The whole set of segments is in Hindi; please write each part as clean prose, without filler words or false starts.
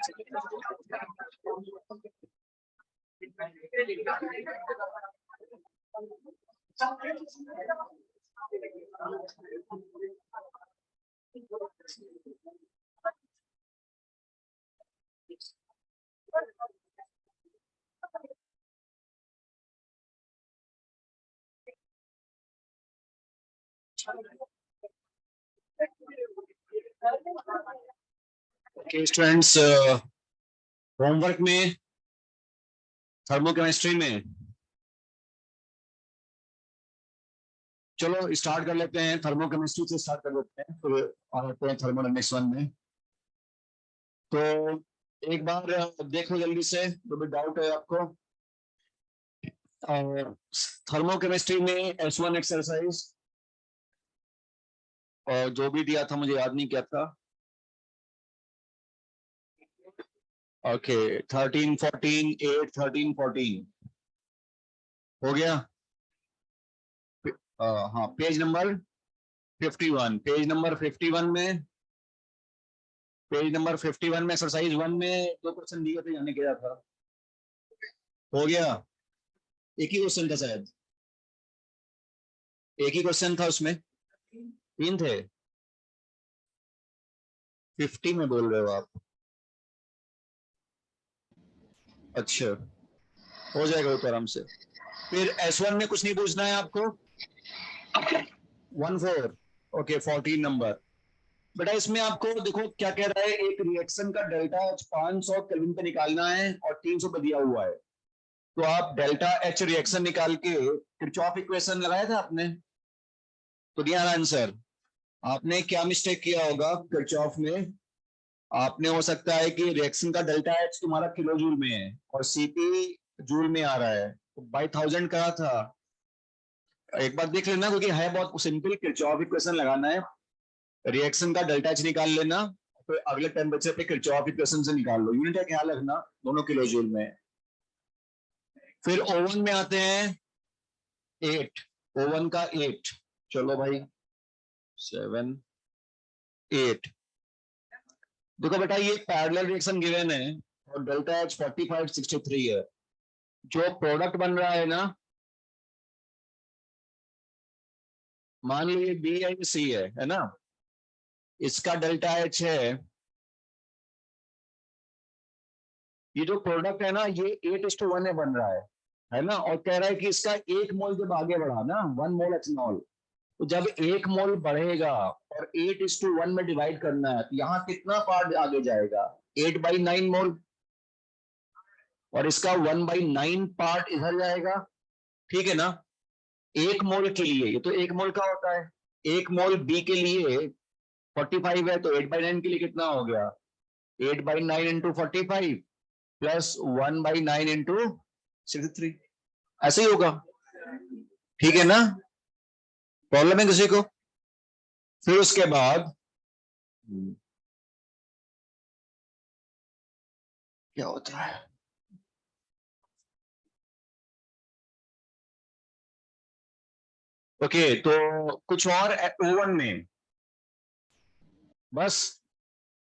ओके स्टूडेंट्स, होमवर्क में थर्मोकेमिस्ट्री में चलो स्टार्ट कर लेते हैं। थर्मोकेमिस्ट्री से स्टार्ट कर लेते हैं, फिर आते हैं थर्मोडायनेमिक्स 1 में। तो एक बार देखो जल्दी से, जो भी डाउट है आपको। थर्मोकेमिस्ट्री में S1 एक्सरसाइज और जो भी दिया था मुझे याद नहीं क्या था। ओके 13 14 8 13 14 हो गया। हाँ पेज नंबर 51, पेज नंबर 51 में, पेज नंबर 51 में एक्सरसाइज 1 में 2 क्वेश्चन दिए थे, यानी क्या था। हो गया, एक ही क्वेश्चन था शायद, एक ही क्वेश्चन था उसमें, 3 थे। 50 में बोल रहे हो आप? अच्छा, हो जाएगा वो तो आराम से। फिर S1 में कुछ नहीं पूछना है आपको। 14 ओके 14 नंबर। बेटा इसमें आपको देखो क्या कह रहा है, एक रिएक्शन का डेल्टा H 500 केल्विन पे निकालना है और 300 पे दिया हुआ है। तो आप डेल्टा H रिएक्शन निकाल के किरचॉफ इक्वेशन लगाया था आपने, तो दिया आंसर। आपने क्या मिस्टेक किया होगा किरचॉफ में, आपने हो सकता है कि रिएक्शन का डेल्टा H तुम्हारा किलो जूल में है और सीपी जूल में आ रहा है, तो बाई 1000 कहा था। एक बार देख लेना, क्योंकि है बहुत सिंपल, किरचॉफ इक्वेशन लगाना है, रिएक्शन का डेल्टा H निकाल लेना, फिर अगले टेम्परेचर पे किरचॉफ इक्वेशन से निकाल लो। यूनिट का ख्याल रखना, दोनों किलो जूल में। फिर ओवन में आते हैं 8, ओवन का 8, चलो भाई 7 8। देखो बेटा ये पैरेलल रिएक्शन गिवन है और डेल्टा H 4563 है। जो प्रोडक्ट बन रहा है ना, मान लो ये बी है, सी है ना, इसका डेल्टा H है, ये जो प्रोडक्ट है ना ये 8:1 में बन रहा है ना, और कह रहा है कि इसका 1 मोल जब आगे बढ़ा ना, 1 मोल एथेनॉल, तो जब 1 मोल बढ़ेगा और 8:1 में डिवाइड करना है, तो यहाँ कितना पार्ट आगे जाएगा, 8/9 मोल, और इसका 1/9 पार्ट इधर जाएगा। ठीक है ना, 1 मोल के लिए, ये तो 1 मोल का होता है, 1 मोल बी के लिए 45 है, तो 8/9 के लिए कितना हो गया, 8/9 इंटू 45 प्लस 1/9 इंटू 63, ऐसे ही होगा। ठीक है ना, प्रॉब्लम है किसी को? फिर उसके बाद क्या होता है, ओके तो कुछ और ओवन में, बस।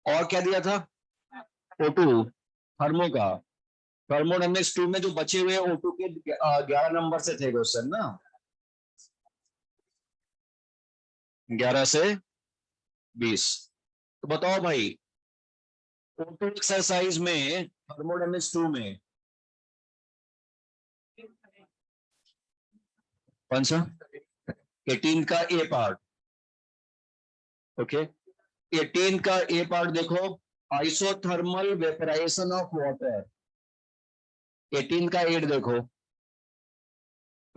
और क्या दिया था, O2 थर्मो का, थर्मोडायनेमिक्स 2 में जो बचे हुए O2 के 11 नंबर से थे क्वेश्चन ना, 11 से 20। तो बताओ भाई O2 एक्सरसाइज में, थर्मोडायनेमिक्स 2 में कौन सा, 18 का ए पार्ट, ओके 18 का ए पार्ट देखो, आइसोथर्मल वेपराइजेशन ऑफ वाटर। 18 का 8 देखो,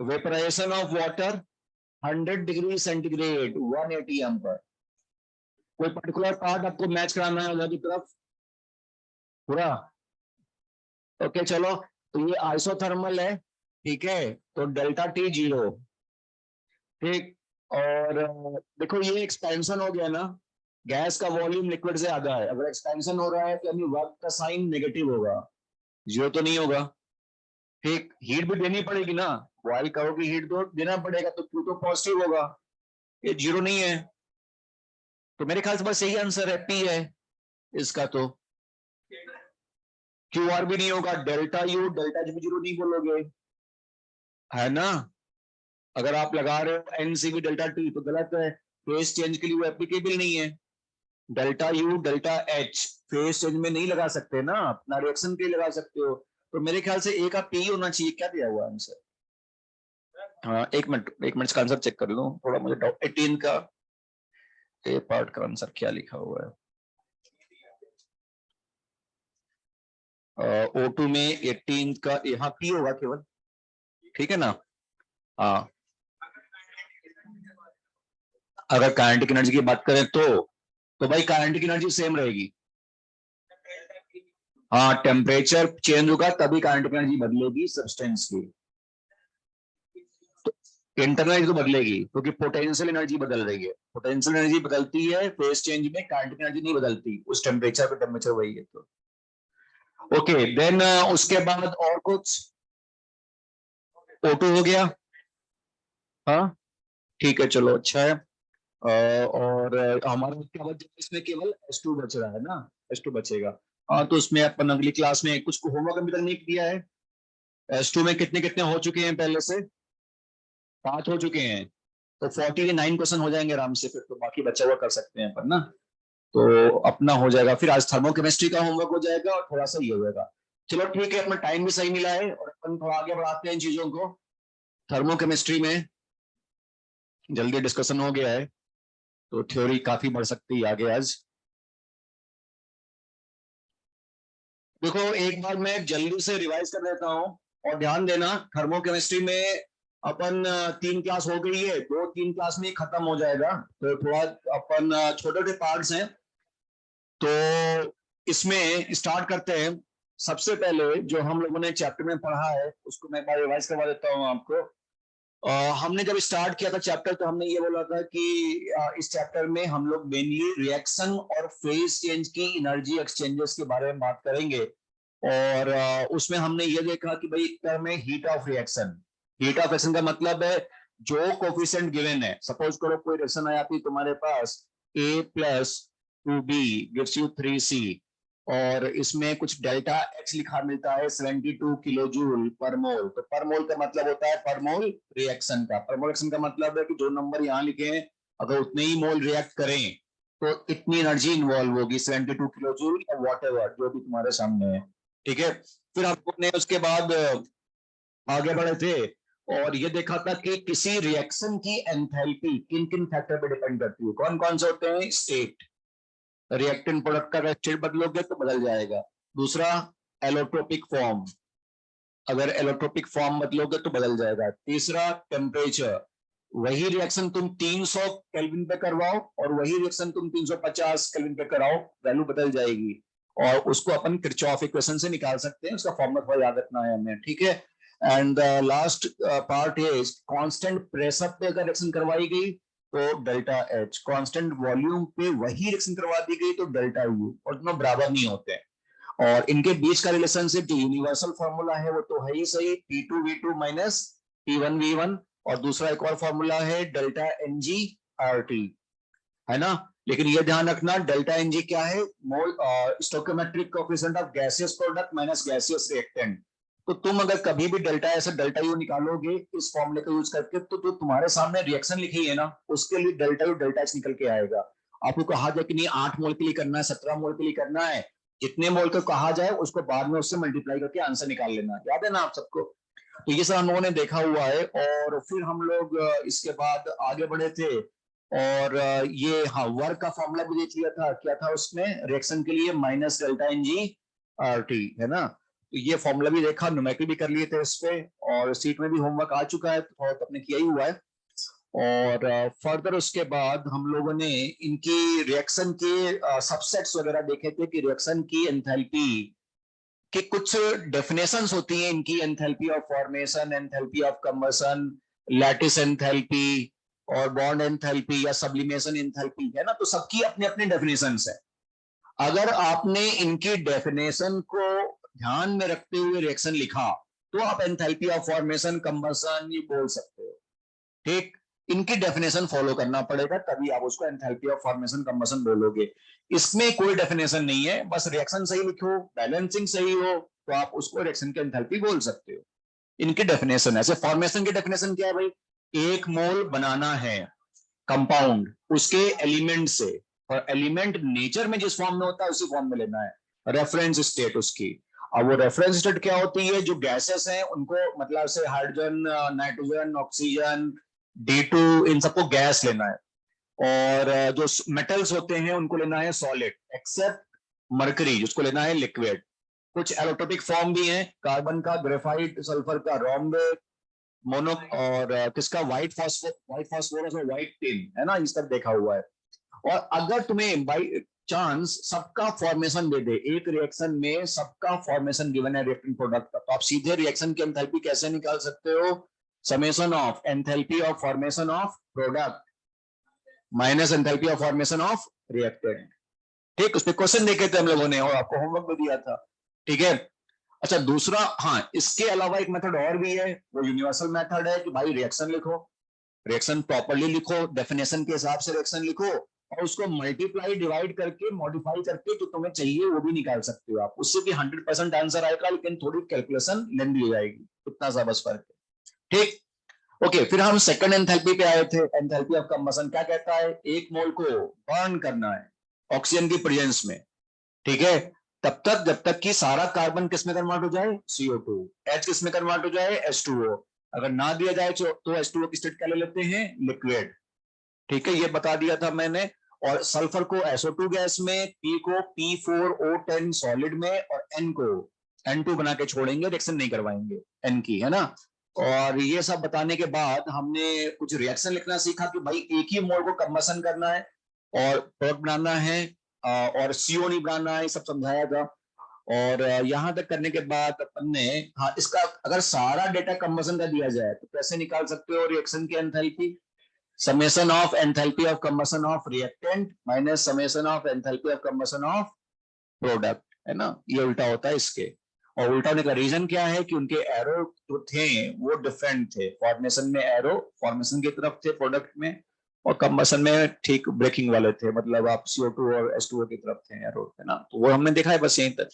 vaporization of water 100 degree centigrade 180 ampere. कोई पर्टिकुलर पार्ट आपको मैच कराना है उधर की तरफ पूरा, ओके चलो। तो ये आइसोथर्मल है, ठीक है, तो डेल्टा टी 0, ठीक। और देखो ये एक्सपेंशन हो गया ना, गैस का वॉल्यूम लिक्विड से आधा है, अगर एक्सपेंशन हो रहा है तो यानी वर्क का साइन नेगेटिव होगा, 0 तो नहीं होगा। ठीक, हीट भी देनी पड़ेगी ना, बॉयल करोगे हीट तो देना पड़ेगा, तो Q तो पॉजिटिव होगा, ये 0 नहीं है, तो मेरे ख्याल से बस यही आंसर है, पी है इसका तो। क्यू आर भी नहीं होगा, delta U delta G zero नहीं बोलोगे, है ना। अगर आप लगा रहे हो एनसीबी डेल्टा टी तो गलत है, फेस चेंज के लिए वो एप्लीकेबल नहीं है। Delta U delta H face change में नहीं लगा सकते ना, अपना रिएक्शन के लिए लगा सकते हो। तो मेरे ख्याल से ए का पी होना चाहिए। क्या दिया हुआ आंसर? हाँ, एक मिनट का आंसर चेक कर लूं थोड़ा, मुझे डाउट 18 का ए पार्ट का आंसर क्या लिखा हुआ है। O2 में 18 का यहाँ पी होगा केवल, ठीक है ना। हाँ, अगर काइनेटिक एनर्जी की बात करें तो भाई काइनेटिक एनर्जी सेम रहेगी। हाँ, टेम्परेचर चेंज होगा तभी काइनेटिक एनर्जी बदलेगी सब्सटेंस की। तो इंटरनल एनर्जी तो बदलेगी क्योंकि पोटेंशियल एनर्जी बदल रही है, पोटेंशियल एनर्जी बदलती है फेस चेंज में, काइनेटिक एनर्जी नहीं बदलती उस टेम्परेचर पे, टेम्परेचर वही है। तो ओके देन उसके बाद और कुछ। O2 हो गया। हाँ ठीक है, चलो अच्छा है। और हमारा क्या बच जाएगा इसमें, केवल S2 बच रहा है ना, S2 बचेगा। हाँ, तो उसमें अपन अगली क्लास में कुछ होमवर्क अभी तक नहीं किया है। S2 में कितने कितने हो चुके हैं पहले से? 5 हो चुके हैं, तो 49 क्वेश्चन हो जाएंगे आराम से, फिर तो बाकी बचा हुआ कर सकते हैं अपन ना। तो अपना हो जाएगा, फिर आज थर्मोकेमिस्ट्री का होमवर्क हो जाएगा और थोड़ा सा ये हो जाएगा। चलो ठीक है, अपना टाइम भी सही मिला है और अपन थोड़ा आगे बढ़ाते हैं इन चीजों को। थर्मोकेमिस्ट्री में जल्दी डिस्कशन हो गया है, तो थ्योरी काफी बढ़ सकती है आगे आज। देखो एक बार मैं जल्दी से रिवाइज कर देता हूँ, और ध्यान देना थर्मोकेमिस्ट्री में अपन 3 क्लास हो गई है, 2-3 क्लास में ही खत्म हो जाएगा। तो थोड़ा अपन छोटे छोटे पार्ट्स हैं, तो इसमें स्टार्ट करते हैं। सबसे पहले जो हम लोगों ने चैप्टर में पढ़ा है उसको मैं एक बार रिवाइज करवा देता हूँ आपको। हमने जब स्टार्ट किया था चैप्टर, तो हमने ये बोला था कि इस चैप्टर में हम लोग मेनली रिएक्शन और फेज चेंज की एनर्जी एक्सचेंजेस के बारे में बात करेंगे। और उसमें हमने ये देखा कि भाई एक टर्म है heat of reaction. Heat of reaction का मतलब है जो कोफिशिएंट गिवन है, सपोज करो कोई रिएक्शन आ जाती है तुम्हारे पास, A+2B गिव्स यू 3C, और इसमें कुछ डेल्टा H लिखा मिलता है 72 किलो जूल पर मोल। तो पर मोल का मतलब होता है पर मोल रिएक्शन का। पर मोल रिएक्शन का मतलब है कि जो नंबर यहाँ लिखे हैं, अगर उतने ही मोल रिएक्ट करें तो इतनी एनर्जी इन्वॉल्व होगी, 72 किलो जूल या वॉट एवर जो भी तुम्हारे सामने है, ठीक है। फिर हम लोग ने उसके बाद आगे बढ़े थे और ये देखा था कि किसी रिएक्शन की एंथैल्पी किन किन फैक्टर पे डिपेंड करती है, कौन कौन से होते हैं। स्टेट, रिएक्टेंट प्रोडक्ट का स्टेट बदलोगे तो बदल जाएगा। दूसरा एलोट्रोपिक फॉर्म, अगर एलोट्रोपिक फॉर्म बदलोगे तो बदल जाएगा। तीसरा टेम्परेचर, वही रिएक्शन तुम 300 केल्विन पे करवाओ और वही रिएक्शन तुम 350 केल्विन पे कराओ, वैल्यू बदल जाएगी। और उसको अपन किरचॉफ इक्वेशन से निकाल सकते हैं, उसका फॉर्मूला थोड़ा याद रखना है हमें, ठीक है। And last part is constant pressure पे अगर रिएक्शन करवाई गई तो डेल्टा एच, कांस्टेंट वॉल्यूम पे वही रिएक्शन करवा दी गई तो डेल्टा यू, और दोनों बराबर नहीं होते हैं। और इनके बीच का रिलेशनशिप जो यूनिवर्सल फॉर्मूला है वो तो है ही सही, P2V2 माइनस P1V1। और दूसरा एक और फॉर्मूला है डेल्टा एनजी आर टी, है ना। लेकिन ये ध्यान रखना डेल्टा एनजी क्या है, mole stoichiometric coefficient of gaseous product minus gaseous reactant. तो तुम अगर कभी भी डेल्टा ऐसा डेल्टा यू निकालोगे इस फॉर्मूले का यूज करके, तो जो तुम्हारे सामने रिएक्शन लिखी है ना उसके लिए डेल्टा यू डेल्टा एच निकल के आएगा। आपको कहा जाए कि नहीं 8 मोल के लिए करना है, 17 मोल के लिए करना है, जितने मोल को कहा जाए उसको बाद में उससे मल्टीप्लाई करके आंसर निकाल लेना, याद है ना आप सबको। तो ये सब हम लोगों ने देखा हुआ है। और फिर हम लोग इसके बाद आगे बढ़े थे, और ये हाँ वर्क का फॉर्मूला भी देख लिया था, क्या था उसमें रिएक्शन के लिए minus delta N G R T, है ना। तो ये फॉर्मूला भी देखा, न्यूमेरिकल भी कर लिए थे इस पे, और सीट में भी होमवर्क आ चुका है, तो अपने किया ही हुआ है। और फर्दर उसके बाद हम लोगों ने इनकी रिएक्शन के सबसेट्स वगैरह देखे थे कि रिएक्शन की एंथैल्पी कि कुछ डेफिनेशंस होती हैं इनकी, enthalpy of formation, enthalpy of combustion, lattice enthalpy और बॉन्ड एंथैल्पी या सब्लिमेशन एंथैल्पी, है ना। तो सबकी अपने अपने डेफिनेशंस है। अगर आपने इनकी डेफिनेशन को ध्यान में रखते हुए रिएक्शन लिखा तो आप एंथैल्पी ऑफ फॉर्मेशन कंबशन ये बोल सकते हो, ठीक। इनकी डेफिनेशन फॉलो करना पड़ेगा, तभी आप उसको एंथैल्पी ऑफ फॉर्मेशन कंबशन बोलोगे। इसमें कोई डेफिनेशन नहीं है, बस रिएक्शन सही लिखो, बैलेंसिंग सही हो तो आप उसको रिएक्शन की एंथैल्पी बोल सकते हो। इनकी डेफिनेशन है, फॉर्मेशन की डेफिनेशन क्या है भाई, एक मोल बनाना है कंपाउंड उसके एलिमेंट से, और एलिमेंट नेचर में जिस फॉर्म में होता है उसी फॉर्म में लेना है, रेफरेंस स्टेट उसकी। अब वो रेफरेंस स्टेट क्या होती है, जो गैसेस हैं उनको, मतलब से हाइड्रोजन, नाइट्रोजन, ऑक्सीजन, D2, इन सबको गैस लेना है, और जो मेटल्स होते हैं उनको लेना है सॉलिड, एक्सेप्ट मरकरी जिसको लेना है लिक्विड। कुछ एलोटोपिक फॉर्म भी हैं, कार्बन का ग्रेफाइट, सल्फर का रॉम्बेट, मोनो, और किसका व्हाइट फास्फोरस और व्हाइट टिन, है ना, इस तक देखा हुआ है। और अगर तुम्हें बाई चांस सबका फॉर्मेशन दे दे, एक रिएक्शन में सबका फॉर्मेशन गिवन है रिएक्टेंट प्रोडक्ट का, तो आप सीधे रिएक्शन की एंथैल्पी कैसे निकाल सकते हो, summation of enthalpy of formation of product minus enthalpy of formation of reactant. ठीक, उस पर क्वेश्चन देखे थे हम लोगों ने और आपको होमवर्क भी दिया था। ठीक है, अच्छा दूसरा, हाँ इसके अलावा एक मेथड और भी है, वो यूनिवर्सल मेथड है कि भाई रिएक्शन लिखो, रिएक्शन प्रॉपर्ली लिखो, डेफिनेशन के हिसाब से रिएक्शन लिखो, और उसको मल्टीप्लाई डिवाइड करके मॉडिफाई करके जो तुम्हें चाहिए वो भी निकाल सकते हो आप, उससे भी 100% आंसर आएगा, लेकिन थोड़ी कैलकुलेशन लेंदी हो जाएगी, इतना सा बस फर्क है। ठीक, ओके, फिर हम सेकंड एंथैल्पी पे आए थे। एंथैल्पी ऑफ कंबशन क्या कहता है, एक मोल को बर्न करना है ऑक्सीजन की प्रेजेंस में, ठीक है, तब तक जब तक कि सारा कार्बन किस में कन्वर्ट हो जाए, CO2, H किस में कन्वर्ट हो जाए, H2O, अगर ना दिया जाए तो H2O की स्टेट क्या ले लेते हैं, लिक्विड। ठीक है, ये बता दिया था मैंने। और सल्फर को SO2 गैस में, P को P4O10 सॉलिड में, और N को N2 बना के छोड़ेंगे, रिएक्शन नहीं करवाएंगे N की, है ना। और ये सब बताने के बाद हमने कुछ रिएक्शन लिखना सीखा कि भाई एक ही मोल को कंबशन करना है और प्रोडक्ट बनाना है, और CO नहीं बनाना है, सब समझाया था। और यहां तक करने के बाद अपन ने, हाँ इसका अगर सारा डेटा कंबशन का दिया जाए तो कैसे निकाल सकते हो रिएक्शन की enthalpy, summation of enthalpy of combustion of reactant minus summation of enthalpy of combustion of product, है ना, ये उल्टा होता है इसके। और उल्टा होने का रीजन क्या है कि उनके एरो जो थे वो डिफरेंट थे, फॉर्मेशन में एरो फॉर्मेशन की तरफ थे प्रोडक्ट में, और कंबशन में ठीक ब्रेकिंग वाले थे, मतलब आप CO2 और H2O की तरफ थे एरो, है ना, तो वो हमने देखा है बस यहीं तक।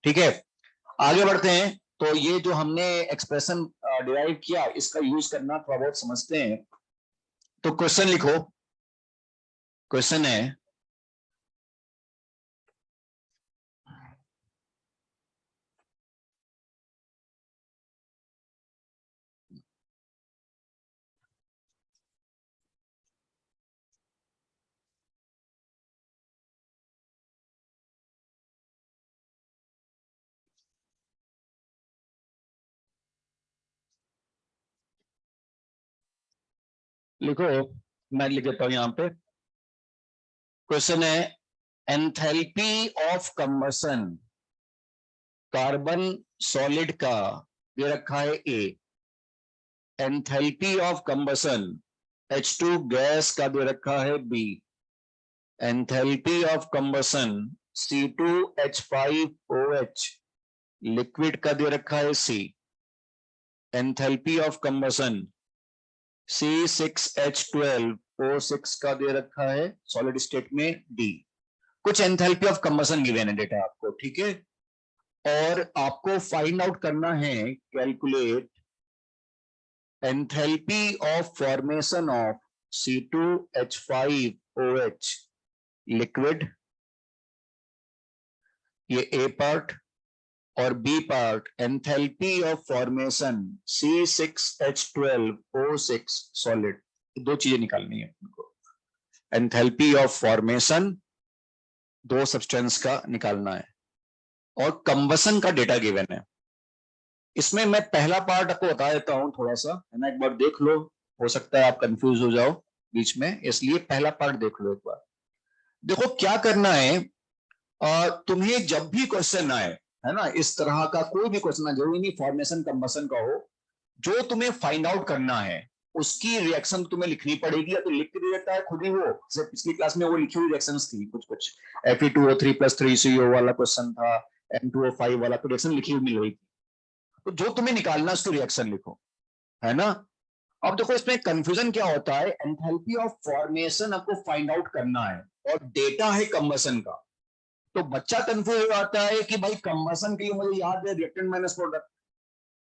ठीक है, आगे बढ़ते हैं। तो ये जो हमने एक्सप्रेशन डिराइव किया, इसका यूज करना थोड़ा बहुत समझते हैं। तो क्वेश्चन लिखो, क्वेश्चन है, लिखो, मैं लिख देता हूं यहां पे। क्वेश्चन है, enthalpy of combustion carbon solid का दे रखा है A, enthalpy of combustion H2 gas का दे रखा है B, enthalpy of combustion C2H5OH liquid का दे रखा है C, enthalpy of combustion C6H12O6 का दे रखा है सॉलिड स्टेट में D। कुछ एंथैल्पी ऑफ कंबशन गिवन है डेटा आपको, ठीक है, और आपको फाइंड आउट करना है, calculate enthalpy of formation of C2H5OH liquid, ये A पार्ट, और B part enthalpy of formation C6H12O6 solid. दो चीजें निकालनी है उनको, एंथैल्पी ऑफ फॉर्मेशन दो सब्सटेंस का निकालना है, और कंबशन का डेटा गिवन है। इसमें मैं पहला पार्ट आपको बता देता हूं थोड़ा सा, है ना, एक बार देख लो, हो सकता है आप कंफ्यूज हो जाओ बीच में, इसलिए पहला पार्ट देख लो एक बार। देखो क्या करना है, तुम्हें जब भी क्वेश्चन आए, है ना, इस तरह का कोई भी क्वेश्चन, जरूरी नहीं फॉर्मेशन कंबशन का हो, जो तुम्हें फाइंड आउट करना है उसकी रिएक्शन तुम्हें लिखनी पड़ेगी, या तो लिख के देता है खुद ही वो, जैसे पिछली क्लास में वो लिखी हुई रिएक्शंस थी कुछ कुछ, Fe2O3+3CO वाला क्वेश्चन था, N2O5 वाला, तो रिएक्शन लिखी हुई मिल रही थी, तो जो तुम्हें निकालना उसकी रिएक्शन लिखो, है ना। अब देखो इसमें कंफ्यूजन क्या होता है, एंथैल्पी ऑफ फॉर्मेशन आपको फाइंड आउट करना है और डेटा है कंबसन का। तो बच्चा कंफ्यूज हो जाता है कि भाई कंबसन के लिए मुझे याद है रिएक्टेंट माइनस प्रोडक्ट,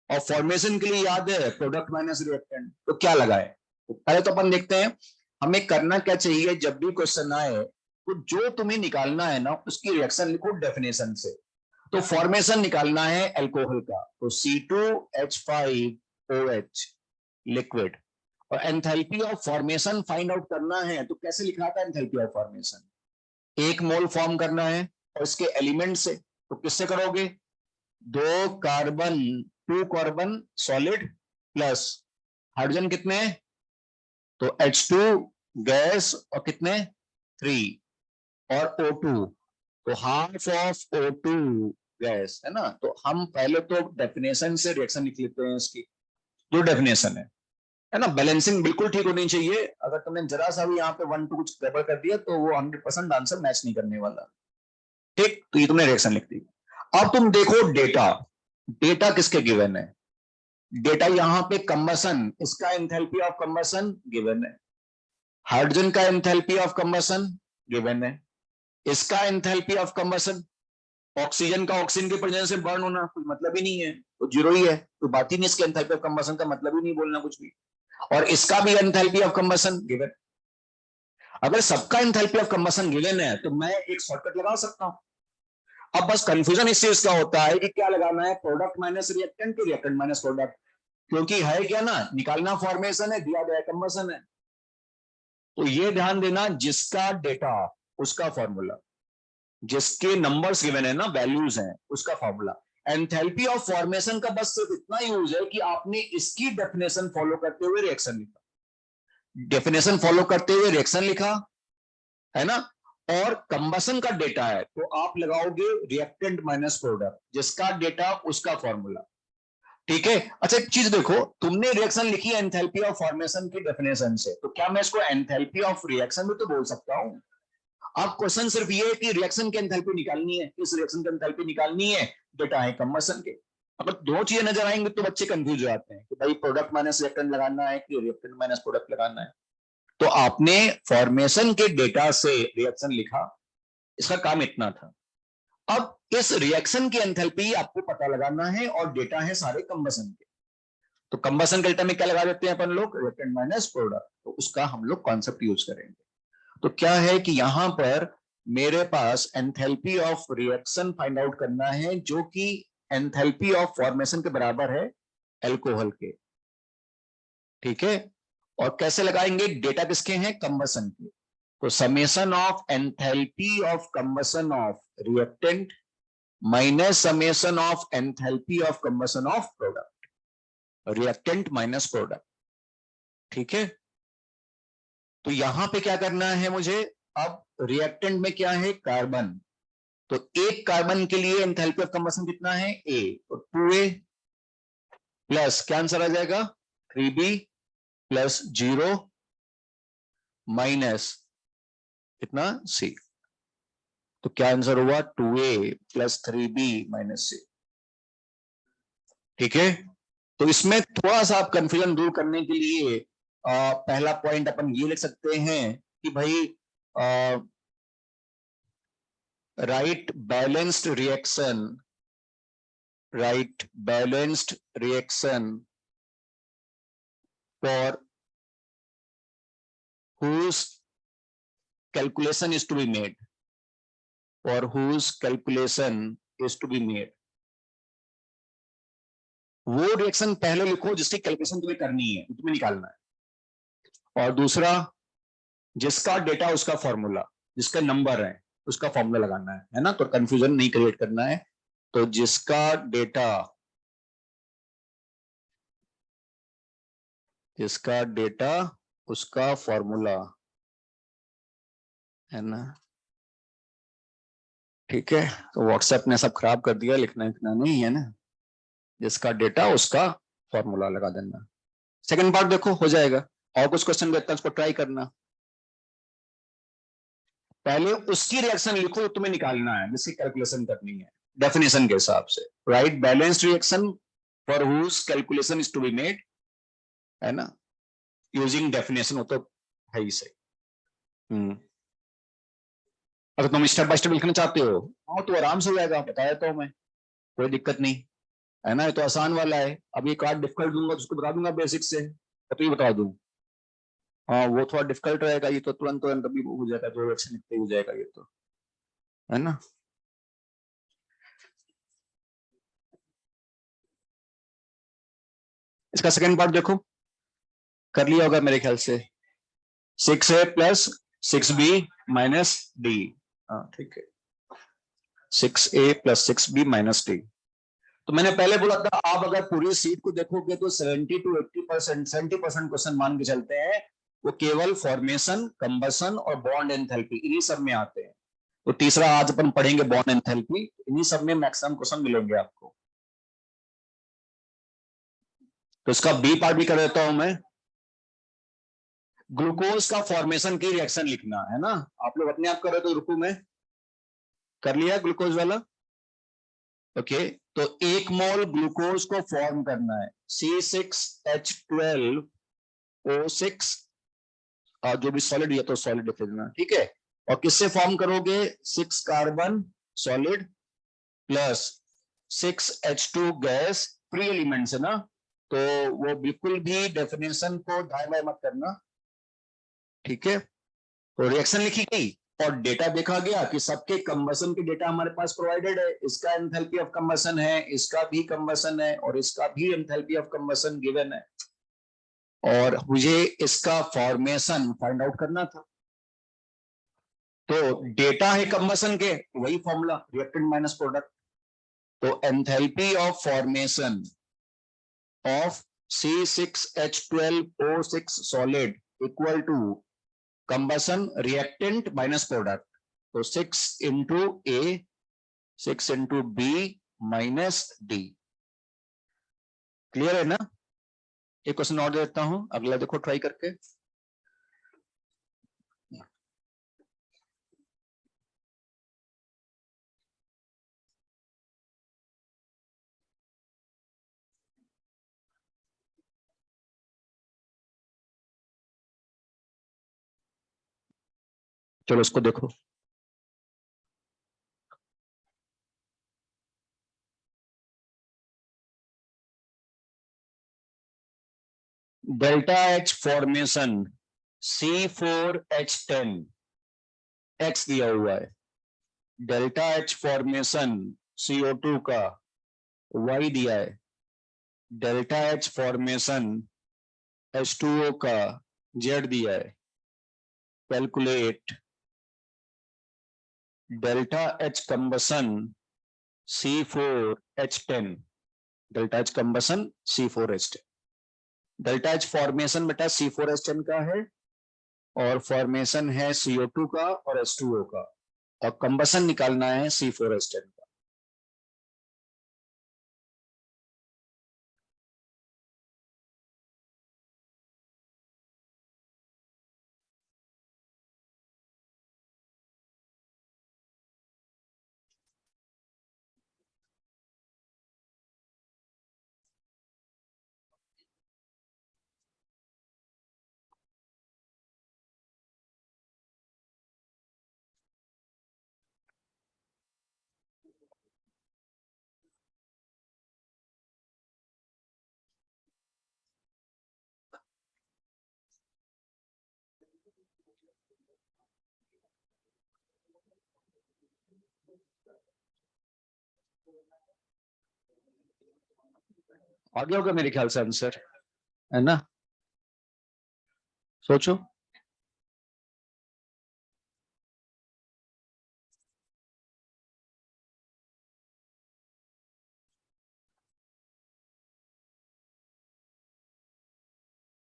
और फॉर्मेशन के लिए याद है प्रोडक्ट माइनस रिएक्टेंट, तो क्या लगाए। तो पहले तो अपन देखते हैं हमें करना क्या चाहिए। जब भी क्वेश्चन आए तो जो तुम्हें निकालना है ना उसकी रिएक्शन लिखो डेफिनेशन से। तो फॉर्मेशन निकालना है अल्कोहल का, तो C2H5OH लिक्विड, और enthalpy of formation find out करना है। तो कैसे लिखा था enthalpy of formation, 1 mole form करना है और इसके एलिमेंट से, तो किससे करोगे, 2 carbon 2 carbon solid plus hydrogen कितने, तो H2 गैस और कितने 3 और O2, तो हाफ ऑफ O2 गैस है ना। तो हम पहले तो डेफिनेशन से रिएक्शन लिख लेते हैं इसकी, जो डेफिनेशन है ना। बैलेंसिंग बिल्कुल ठीक होनी चाहिए, अगर तुमने जरा सा भी यहाँ पे 1 2 कुछ गड़बड़ कर दिया तो वो 100% आंसर मैच नहीं करने वाला। ठीक, तो ये तुमने रिएक्शन लिख दी। अब तुम देखो डेटा, डेटा किसके गिवन है, डेटा यहाँ पे कंबसन, इसका एंथैल्पी ऑफ कंबसन गिवन है, हाइड्रोजन का एंथैल्पी ऑफ कंबसन गिवन है, इसका एंथैल्पी ऑफ कंबसन, ऑक्सीजन का ऑक्सीजन के प्रेजेंस से बर्न होना कोई मतलब ही नहीं है, तो जीरो ही है, तो बात ही नहीं, इसके एंथैल्पी ऑफ कंबसन का मतलब ही नहीं बोलना कुछ भी। और इसका भी एंथैल्पी ऑफ कंबसन गिवन। अगर सबका एंथैल्पी ऑफ कंबसन गिवन है तो मैं एक शॉर्टकट लगा सकता हूं। अब बस कंफ्यूजन इस चीज का होता है कि क्या लगाना है, प्रोडक्ट माइनस रिएक्टेंट की रिएक्टेंट माइनस प्रोडक्ट, क्योंकि है क्या ना, निकालना फॉर्मेशन है, दिया गया कंबसन है। तो ये ध्यान देना, जिसका डेटा उसका फॉर्मूला, जिसके नंबर्स गिवन है ना, वैल्यूज हैं, उसका फॉर्मूला। एंथैल्पी ऑफ फॉर्मेशन का बस सिर्फ इतना यूज है कि आपने इसकी डेफिनेशन फॉलो करते हुए रिएक्शन लिखा, डेफिनेशन फॉलो करते हुए रिएक्शन लिखा है ना। और कंबसन का डेटा है तो आप लगाओगे रिएक्टेंट माइनस प्रोडक्ट, जिसका डेटा उसका फॉर्मूला। ठीक है, अच्छा एक चीज देखो, तुमने रिएक्शन लिखी है एंथैल्पी ऑफ फॉर्मेशन की डेफिनेशन से, तो क्या मैं इसको एंथैल्पी ऑफ रिएक्शन भी तो बोल सकता हूं। अब क्वेश्चन सिर्फ ये है कि रिएक्शन की एंथैल्पी निकालनी है, किस रिएक्शन की एंथैल्पी निकालनी है, डेटा है कंबसन के। अगर दो चीजें नजर आएंगे तो बच्चे कंफ्यूज हो जाते हैं कि भाई प्रोडक्ट माइनस रिएक्टेंट लगाना है कि रिएक्टेंट माइनस प्रोडक्ट लगाना है। तो आपने फॉर्मेशन के डेटा से रिएक्शन लिखा, इसका काम इतना था। अब इस रिएक्शन की एंथैल्पी आपको पता लगाना है और डेटा है सारे कंबसन के, तो कंबसन के डेटा में क्या लगा देते हैं अपन लोग, रिएक्टेंट माइनस प्रोडक्ट, तो उसका हम लोग कॉन्सेप्ट यूज करेंगे। तो क्या है कि यहां पर मेरे पास enthalpy of reaction find out करना है, जो कि एंथैल्पी ऑफ फॉर्मेशन के बराबर है अल्कोहल के। ठीक है, और कैसे लगाएंगे, डेटा किसके हैं, कंबसन के। तो summation of enthalpy of combustion of reactant minus summation of enthalpy of combustion of product, reactant minus product. ठीक है, तो यहां पे क्या करना है मुझे, अब रिएक्टेंट में क्या है, कार्बन, तो एक कार्बन के लिए एंथैल्पी ऑफ कंबसन कितना है, ए, तो 2A प्लस क्या आंसर आ जाएगा, 3B प्लस 0 माइनस कितना, C। तो क्या आंसर हुआ, 2A plus 3B minus C। ठीक है, तो इसमें थोड़ा सा आप कंफ्यूजन दूर करने के लिए पहला पॉइंट अपन ये लिख सकते हैं कि भाई right balanced reaction, right balanced reaction for whose calculation is to be made, for whose calculation is to be made। वो रिएक्शन पहले लिखो जिसकी कैलकुलेशन तुम्हें करनी है, तुम्हें निकालना है, और दूसरा जिसका डेटा उसका फॉर्मूला, जिसका नंबर है उसका फॉर्मूला लगाना है ना, तो कंफ्यूजन नहीं क्रिएट करना है। तो जिसका डेटा, जिसका डेटा उसका फॉर्मूला है ना। ठीक है, तो व्हाट्सएप ने सब खराब कर दिया, लिखना लिखना नहीं है ना, जिसका डेटा उसका फॉर्मूला लगा देना। सेकंड पार्ट देखो हो जाएगा, और कुछ क्वेश्चन देता है उसको ट्राई करना। पहले उसकी रिएक्शन लिखो, तुम्हें निकालना है जिसकी कैलकुलेशन करनी है डेफिनेशन के हिसाब से। Right balanced reaction for whose calculation is to be made, है ना। यूजिंग डेफिनेशन, वो तो है ही सही। अगर तुम स्टेप बाय स्टेप लिखना चाहते हो, हाँ तो आराम से हो जाएगा, बताया तो मैं, कोई दिक्कत नहीं है ना, ये तो आसान वाला है। अब ये कार्ड डिफिकल्ट दूंगा तो उसको बता दूंगा बेसिक से, तो ये बता दूं। हाँ वो थोड़ा डिफिकल्ट रहेगा, ये तो तुरंत तुरंत अभी हो जाएगा, जो एक्शन लिखते ही हो जाएगा ये तो, है ना। इसका सेकंड पार्ट देखो, कर लिया होगा मेरे ख्याल से। 6a plus 6b minus D. हाँ ठीक है, 6a plus 6b minus D. तो मैंने पहले बोला था, आप अगर पूरी सीट को देखोगे तो 70 to 80%, 70% क्वेश्चन मान के चलते हैं, वो केवल फॉर्मेशन, कंबसन और बॉन्ड एंथैल्पी इन्हीं सब में आते हैं। तो तीसरा आज अपन पढ़ेंगे बॉन्ड एंथैल्पी, इन्हीं सब में मैक्सिमम क्वेश्चन मिलेंगे आपको। तो इसका बी पार्ट भी कर देता हूं मैं। ग्लूकोज का फॉर्मेशन की रिएक्शन लिखना है ना, आप लोग अपने आप कर रहे हो तो रुको, मैं कर लिया ग्लूकोज वाला। ओके, तो 1 मोल ग्लूकोज को फॉर्म करना है, C6H12O6, जो भी सॉलिड, ये तो सॉलिड लिख देना, ठीक है। और किससे फॉर्म करोगे, 6 carbon solid plus 6H2 gas, free elements है ना, तो वो बिल्कुल भी डेफिनेशन को दाएं बाएं मत करना, ठीक है। तो रिएक्शन लिखी गई और डेटा देखा गया कि सबके कंबसन के डेटा हमारे पास प्रोवाइडेड है, इसका एंथैल्पी ऑफ कंबसन है, इसका भी कंबसन है, और इसका भी एंथैल्पी ऑफ कंबसन गिवन है, और मुझे इसका फॉर्मेशन फाइंड आउट करना था। तो डेटा है कंबसन के, वही फॉर्मूला, रिएक्टेंट माइनस प्रोडक्ट। तो enthalpy of formation of C6H12O6 solid equal to combustion reactant minus product, तो 6 into A 6 into B minus D. Clear है ना। एक क्वेश्चन और दे देता हूं, अगला देखो ट्राई करके। चलो इसको देखो, delta H formation C4H10 X दिया हुआ है, डेल्टा H फॉर्मेशन CO2 का Y दिया है, डेल्टा H फॉर्मेशन H2O का Z दिया है। Calculate delta H combustion C4H10, delta H combustion C4H10। Delta H formation बेटा C4H10 का है, और फॉर्मेशन है CO2 का और H2O का, और कंबसन निकालना है C4H10 का। आ गया होगा मेरे ख्याल से आंसर, है ना। सोचो,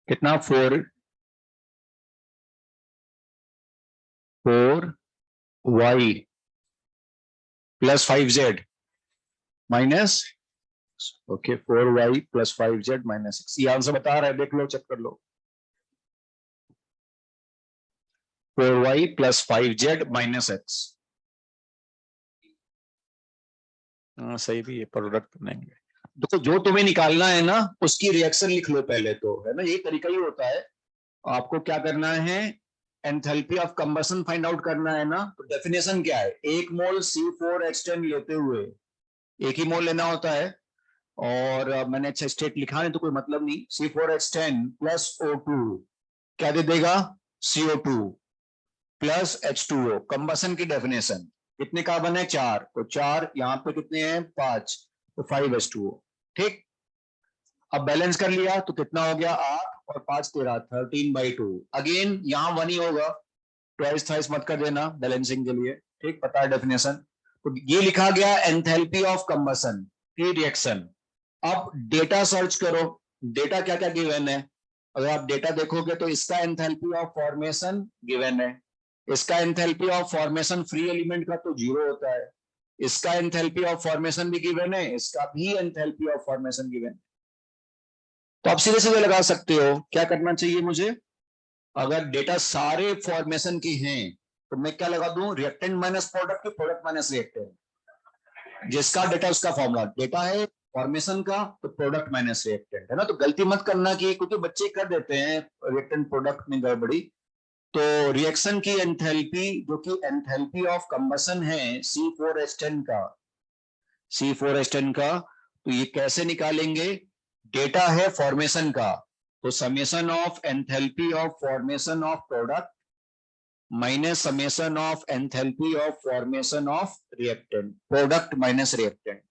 कितना, 4y plus 5z minus, okay 4y plus 5z minus 6, ये आंसर बता रहा है, देख लो, चेक कर लो। 4y plus 5z minus x, सही भी है, प्रोडक्ट बनेंगे। देखो जो तुम्हें निकालना है ना, उसकी रिएक्शन लिख लो पहले तो, है ना, यही तरीका ही होता है। आपको क्या करना है, enthalpy of combustion find out करना है ना। तो डेफिनेशन क्या है, 1 मोल C4H10 लेते हुए, एक ही मोल लेना होता है, और मैंने अच्छा स्टेट लिखा नहीं तो कोई मतलब नहीं, C4H10 प्लस O2 क्या दे देगा, CO2 प्लस H2O। कंबशन की डेफिनेशन, कितने कार्बन है, 4, तो 4 यहाँ पे कितने हैं, 5, तो 5H2O। ठीक, अब बैलेंस कर लिया तो कितना हो गया, 8 और 5 13, 13/2। अगेन यहाँ 1 ही होगा, ट्वाइस थ्राइस मत कर देना बैलेंसिंग के लिए। ठीक, पता है डेफिनेशन। तो ये लिखा गया एंथैल्पी ऑफ कंबशन की रिएक्शन। अब डेटा सर्च करो, डेटा क्या क्या गिवन है। अगर आप डेटा देखोगे तो इसका एंथैल्पी ऑफ फॉर्मेशन गिवन है, इसका enthalpy of formation free element का तो 0 होता है, इसका एंथैल्पी ऑफ फॉर्मेशन भी गिवन है, इसका भी एंथैल्पी ऑफ फॉर्मेशन गिवन है। तो आप सीधे सीधे लगा सकते हो, क्या करना चाहिए मुझे, अगर डेटा सारे फॉर्मेशन के हैं तो मैं क्या लगा दूं, रिएक्टेंट माइनस प्रोडक्ट की प्रोडक्ट माइनस रिएक्टेंट, जिसका डेटा उसका फॉर्मूला, डेटा है फॉर्मेशन का तो प्रोडक्ट माइनस रिएक्टेंट है ना। तो गलती मत करना कि, क्योंकि बच्चे कर देते हैं रिएक्टेंट प्रोडक्ट में गड़बड़ी। तो रिएक्शन की एंथैल्पी, जो कि एंथैल्पी ऑफ कंबशन है C4H10 का, C4H10 का, तो ये कैसे निकालेंगे, डेटा है फॉर्मेशन का, तो summation of enthalpy of formation of product minus summation of enthalpy of formation of reactant, product minus reactant,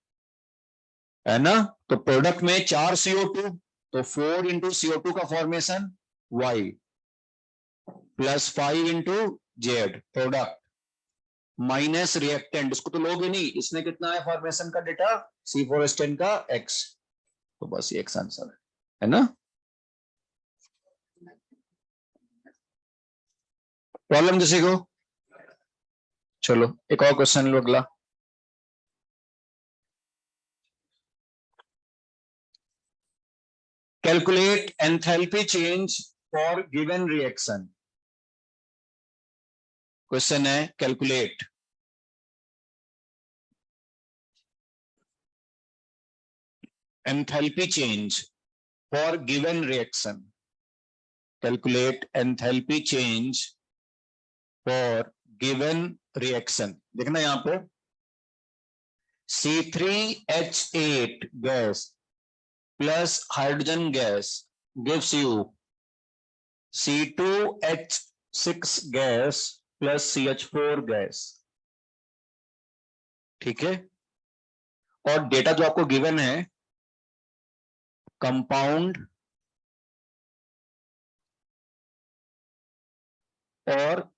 है ना। तो प्रोडक्ट में 4 CO2, तो 4 इंटू CO2 का formation Y plus 5 into Z product minus reactant, इसको तो लोगे नहीं, इसने कितना है फॉर्मेशन का डेटा, C4H10 का X, तो बस ये X आंसर है ना। प्रॉब्लम किसी को, चलो एक और क्वेश्चन लो अगला। Calculate enthalpy change for given reaction. Question है calculate enthalpy change for given reaction, calculate enthalpy change for given reaction. देखना यहां पे C3H8 gas plus hydrogen gas gives you C2H6 gas plus CH4 gas. ठीक है, और डेटा जो आपको गिवन है, कंपाउंड और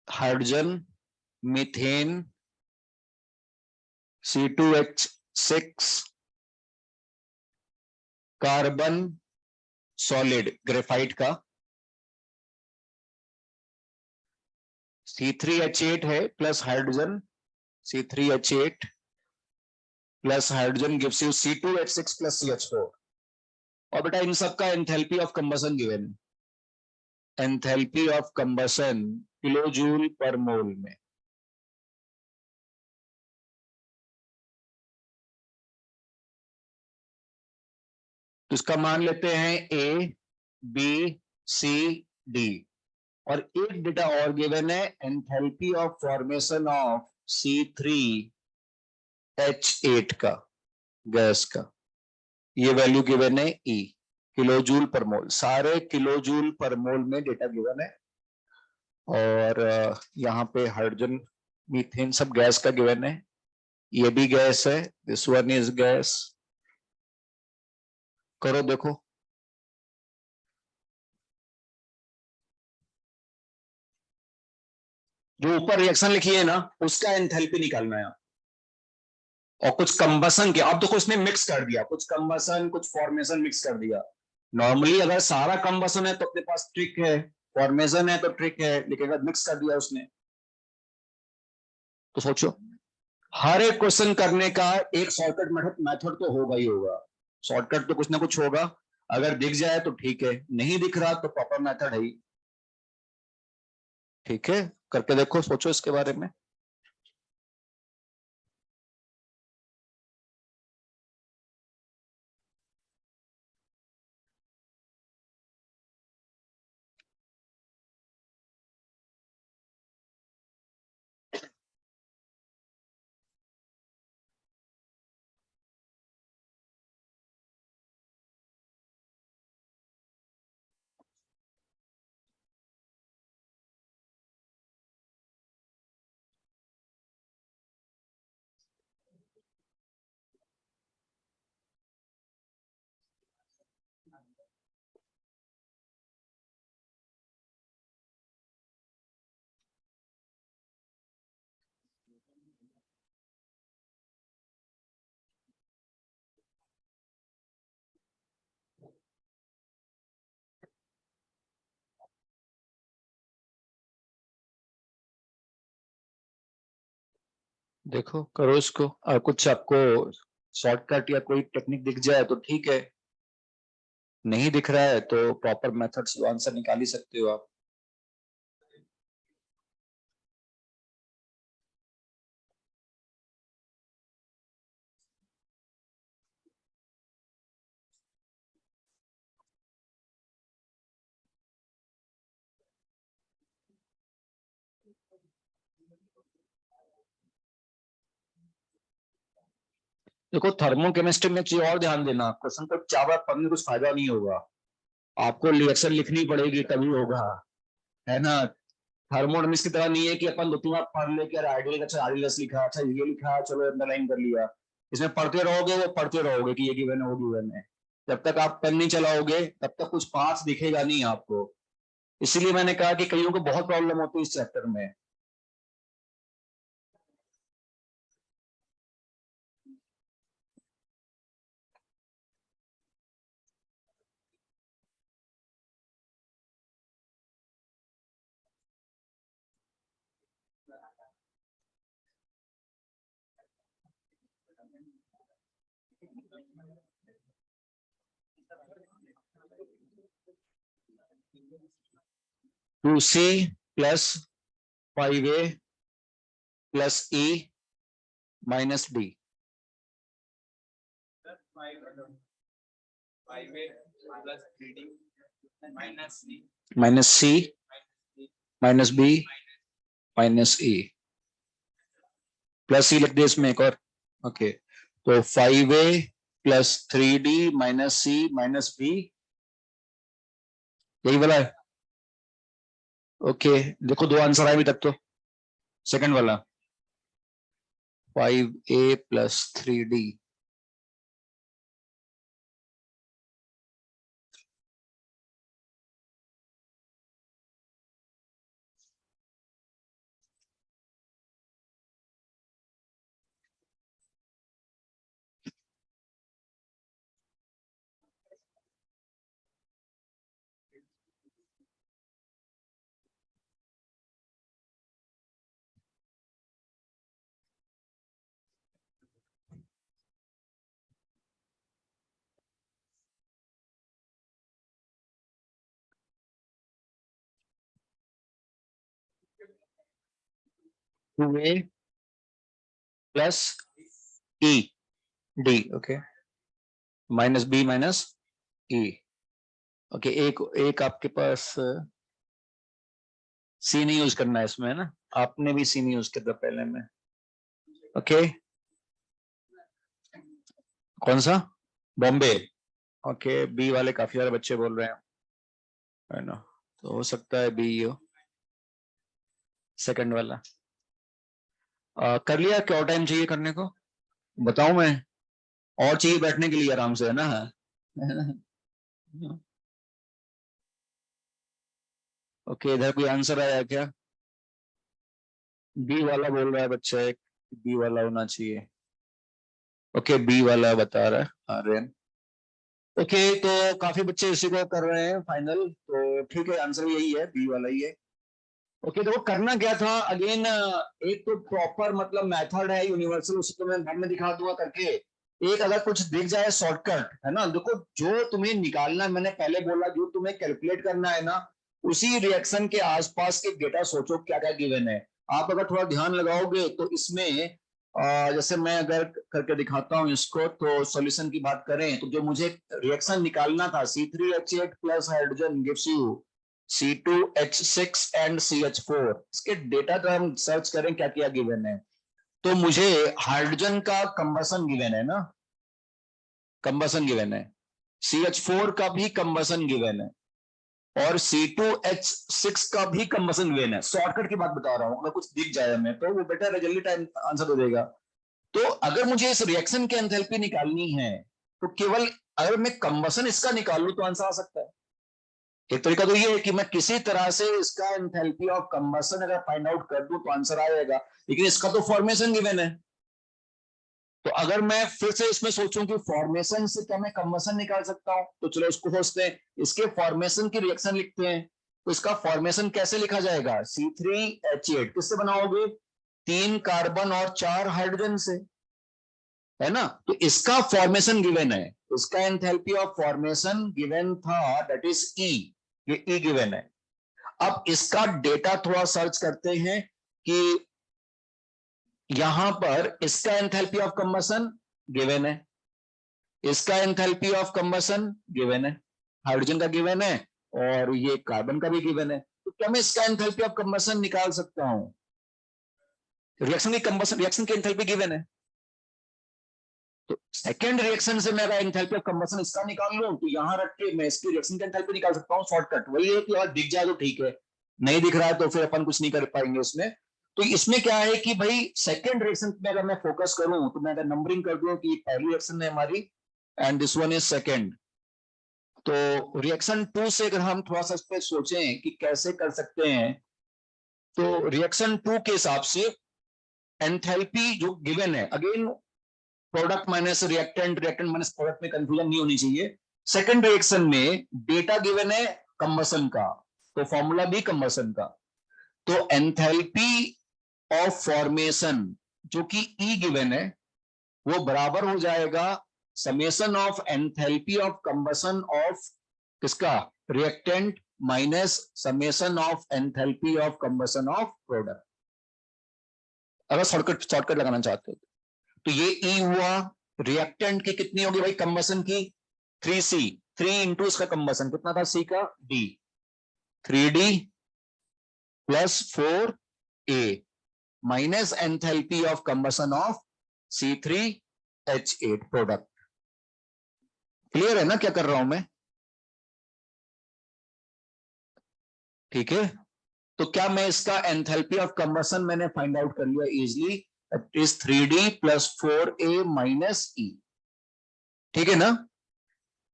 hydrogen, methane, C2H6, carbon solid graphite का, C3H8 है plus hydrogen, C3H8 plus hydrogen gives you C2H6 plus CH4। और बेटा इन सबका एंथैल्पी ऑफ कंबशन गिवन है, enthalpy of combustion kilo joule per mole में। तो इसका मान लेते हैं A B C D, और एक डेटा और गिवन है, enthalpy of formation of C3H8 का गैस का, ये वैल्यू गिवन है E, किलो जूल पर मोल, सारे किलो जूल पर मोल में डेटा गिवन है। और यहाँ पे हाइड्रोजन, मीथेन सब गैस का गिवन है, ये भी गैस है, दिस वन इज गैस। करो देखो, जो ऊपर रिएक्शन लिखी है ना उसका एंथैल्पी निकालना है, और कुछ कंबसन के, अब देखो इसने मिक्स कर दिया, कुछ कंबसन कुछ फॉर्मेशन मिक्स कर दिया। नॉर्मली अगर सारा कंबसन है तो अपने पास ट्रिक है, फॉर्मेशन है तो ट्रिक है, लेकिन अगर मिक्स कर दिया उसने, तो सोचो, हर एक क्वेश्चन करने का एक शॉर्टकट मेथड तो होगा ही होगा, शॉर्टकट तो कुछ ना कुछ होगा। अगर दिख जाए तो ठीक है, नहीं दिख रहा तो प्रॉपर मेथड है ही। ठीक है, करके देखो, सोचो इसके बारे में। देखो करो इसको, और कुछ आपको शॉर्टकट या कोई टेक्निक दिख जाए तो ठीक है, नहीं दिख रहा है तो प्रॉपर मेथड से आंसर निकाल ही सकते हो आप। देखो थर्मोकेमिस्ट्री में चीज और ध्यान देना, क्वेश्चन को 4 बार पढ़ने कुछ फायदा नहीं होगा, आपको रिएक्शन लिखनी पड़ेगी तभी होगा, है ना। थर्मोडायनेमिक्स की तरह नहीं है कि अपन 2-3 बार पढ़ ले कि यार आइडियल, अच्छा आइडियल्स लिखा, अच्छा ये लिखा, चलो अंडरलाइन कर लिया। इसमें पढ़ते रहोगे, वो पढ़ते रहोगे कि ये गिवन है वो गिवन है, जब तक आप पेन नहीं चलाओगे तब तक कुछ पार्ट्स दिखेगा नहीं आपको। इसीलिए मैंने कहा कि कईयों को बहुत प्रॉब्लम होती है इस चैप्टर में। 2C plus 5A plus E minus D minus C minus B minus E plus C लिख दे इसमें एक और। ओके, तो 5A plus 3D minus C minus B, यही वाला है। ओके, देखो 2 आंसर आए अभी तक तो। सेकंड वाला 5A plus 3D, 2A plus E D, okay, minus B minus E। Okay, एक एक आपके पास सी नहीं यूज करना है इसमें, है ना, आपने भी सी नहीं यूज किया था पहले में। ओके, कौन सा, बॉम्बे। ओके, बी वाले काफी सारे बच्चे बोल रहे हैं, है ना, तो हो सकता है बी हो सेकंड वाला। कर लिया, क्या और टाइम चाहिए करने को बताऊं मैं, और चाहिए बैठने के लिए आराम से, है ना। ओके, इधर कोई आंसर आया क्या, बी वाला बोल रहा है बच्चा एक, बी वाला होना चाहिए। ओके, बी वाला बता रहा है आर्यन। ओके, तो काफी बच्चे इसी को कर रहे हैं फाइनल, तो ठीक है, आंसर यही है, बी वाला ही है। ओके, देखो करना क्या था अगेन, एक तो प्रॉपर मतलब मेथड है यूनिवर्सल, उसे तो मैं बाद में दिखा दूंगा करके। एक अगर कुछ दिख जाए शॉर्टकट, है ना, देखो जो तुम्हें निकालना है, मैंने पहले बोला जो तुम्हें कैलकुलेट करना है ना, उसी रिएक्शन के आसपास के डेटा सोचो क्या क्या गिवन है। आप अगर थोड़ा ध्यान लगाओगे तो इसमें जैसे मैं अगर करके दिखाता हूँ इसको, तो सॉल्यूशन की बात करें तो जो मुझे रिएक्शन निकालना था, C3H8 plus hydrogen gives you C2H6 and CH4, इसके डेटा तो हम सर्च करें क्या क्या गिवन है। तो मुझे हाइड्रोजन का कंबसन गिवन है ना, कंबसन गिवन है, CH4 का भी कंबसन गिवन है, और C2H6 का भी कंबसन गिवन है। शॉर्टकट की बात बता रहा हूं, अगर कुछ दिख जाए हमें तो वो बेटर है, जल्दी टाइम आंसर दे देगा। तो अगर मुझे इस रिएक्शन की एंथैल्पी निकालनी है, तो केवल अगर मैं कंबसन इसका निकाल लूं तो आंसर आ सकता है। एक तरीका तो ये है कि मैं किसी तरह से इसका एंथैल्पी ऑफ कंबसन अगर फाइंड आउट कर दूं तो आंसर आएगा, लेकिन इसका तो फॉर्मेशन गिवन है। तो अगर मैं फिर से इसमें सोचूं कि फॉर्मेशन से क्या मैं कंबसन निकाल सकता हूं, तो चलो इसको सोचते हैं, इसके फॉर्मेशन की रिएक्शन लिखते हैं। तो इसका फॉर्मेशन कैसे लिखा जाएगा, C3H8 किससे बनाओगे, 3 कार्बन और 4 हाइड्रोजन से, है ना। तो इसका फॉर्मेशन गिवन है, इसका एंथैल्पी ऑफ फॉर्मेशन गिवन था, दैट इज ई, ये ई गिवन है। अब इसका डेटा थोड़ा सर्च करते हैं कि यहां पर इसका एंथैल्पी ऑफ कंबशन गिवन है, इसका एंथैल्पी ऑफ कंबशन गिवन है, हाइड्रोजन का गिवन है और ये कार्बन का भी गिवन है। तो क्या मैं इसका एंथैल्पी ऑफ कंबशन निकाल सकता हूं? रिएक्शन की कंबशन, रिएक्शन की एंथैल्पी गिवन है, तो सेकेंड रिएक्शन से मैं अगर एंथैल्पी ऑफ कंबशन इसका निकाल लूं तो यहां रख के मैं इसकी रिएक्शन की एंथैल्पी निकाल सकता हूं। शॉर्टकट वही है कि यार दिख जाए तो ठीक है, नहीं दिख रहा है तो फिर अपन कुछ नहीं कर पाएंगे उसमें। तो इसमें क्या है कि भाई सेकेंड रिएक्शन में अगर मैं फोकस करूं तो मैं अगर नंबरिंग कर दूं कि पहली रिएक्शन है हमारी and this one is second, तो रिएक्शन 2 से अगर हम थोड़ा सा इस पे सोचें कि कैसे कर सकते हैं, तो रिएक्शन 2 के हिसाब से एंथैल्पी जो गिवन है, again product minus reactant, reactant minus product में कंफ्यूजन नहीं होनी चाहिए। सेकंड रिएक्शन में डेटा गिवन है कंबशन का, तो फॉर्मूला भी कंबशन का, तो एंथैल्पी ऑफ फॉर्मेशन जो कि ई गिवन है वो बराबर हो जाएगा summation of enthalpy of combustion of किसका, reactant, minus summation of enthalpy of combustion of product, अगर शॉर्टकट लगाना चाहते हो। तो ये ई हुआ, रिएक्टेंट की कितनी होगी भाई कंबशन की, 3C, 3 इंटू इसका कंबशन कितना था सी का, D, 3D plus 4A minus enthalpy of combustion of C3H8 product. Clear है ना क्या कर रहा हूं मैं? ठीक है, तो क्या मैं इसका एंथैल्पी ऑफ कंबशन मैंने फाइंड आउट कर लिया easily, it is 3D plus 4A minus E। ठीक है ना।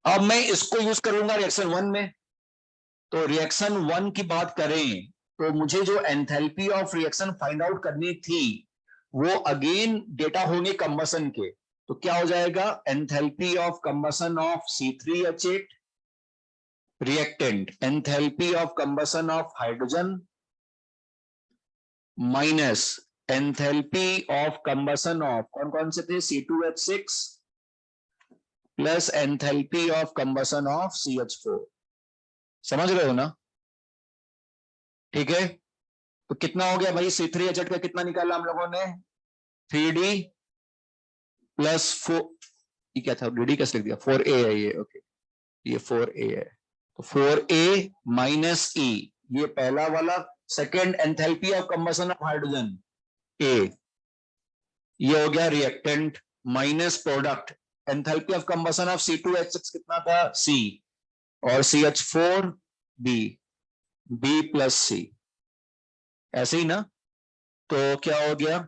अब मैं इसको यूज करूंगा रिएक्शन 1 में, तो रिएक्शन 1 की बात करें तो मुझे जो enthalpy of reaction find out करनी थी वो अगेन डेटा होंगे कंबशन के, तो क्या हो जाएगा, enthalpy of combustion of C3H8, reactant enthalpy of combustion of hydrogen minus enthalpy of combustion of कौन कौन से थे, C2H6 plus enthalpy of combustion of CH4। समझ रहे हो ना? ठीक है, तो कितना हो गया भाई, C3H8 का कितना निकाला हम लोगों ने, 3D प्लस 4, ये क्या था, डी कैसे लिख दिया, 4A है ये, ओके ये 4A है, तो 4A माइनस E, ये पहला वाला, second enthalpy of combustion of hydrogen A, ये हो गया reactant minus product, enthalpy of combustion of C2H6 कितना था, C, और CH4 B, B plus C, ऐसे ही ना। तो क्या हो गया,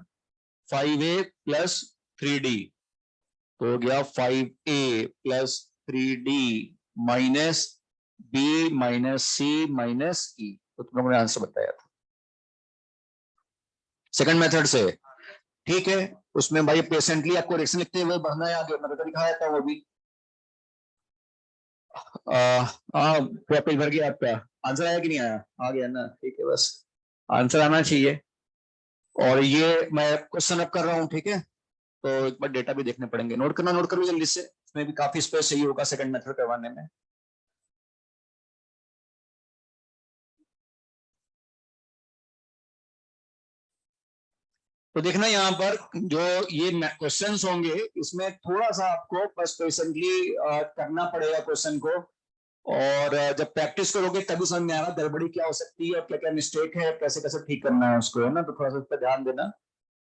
5A प्लस 3D, तो हो गया 5A plus 3D minus B minus C minus E, तो तुम लोगों ने आंसर बताया था सेकंड मेथड से। ठीक है, उसमें भाई पेशेंटली आपको रिएक्शन लिखते हुए बढ़ना है आगे, मैं तो दिखाया था वो भी। पूरा पेज भर गया आपका, आंसर आया कि नहीं आया, आ गया ना, ठीक है, बस आंसर आना चाहिए। और ये मैं क्वेश्चन अप कर रहा हूँ, ठीक है, तो एक बार डेटा भी देखने पड़ेंगे, नोट करना, नोट करो जल्दी से, इसमें भी काफी स्पेस चाहिए होगा सेकंड मेथड करवाने में। तो देखना यहाँ पर जो ये क्वेश्चंस होंगे इसमें थोड़ा सा आपको बस पेशेंटली करना पड़ेगा क्वेश्चन को, और जब प्रैक्टिस करोगे तभी समझ में आएगा गड़बड़ी क्या हो सकती है, क्या क्या मिस्टेक है, कैसे कैसे ठीक करना है उसको, है ना। तो थोड़ा सा इस पर ध्यान देना,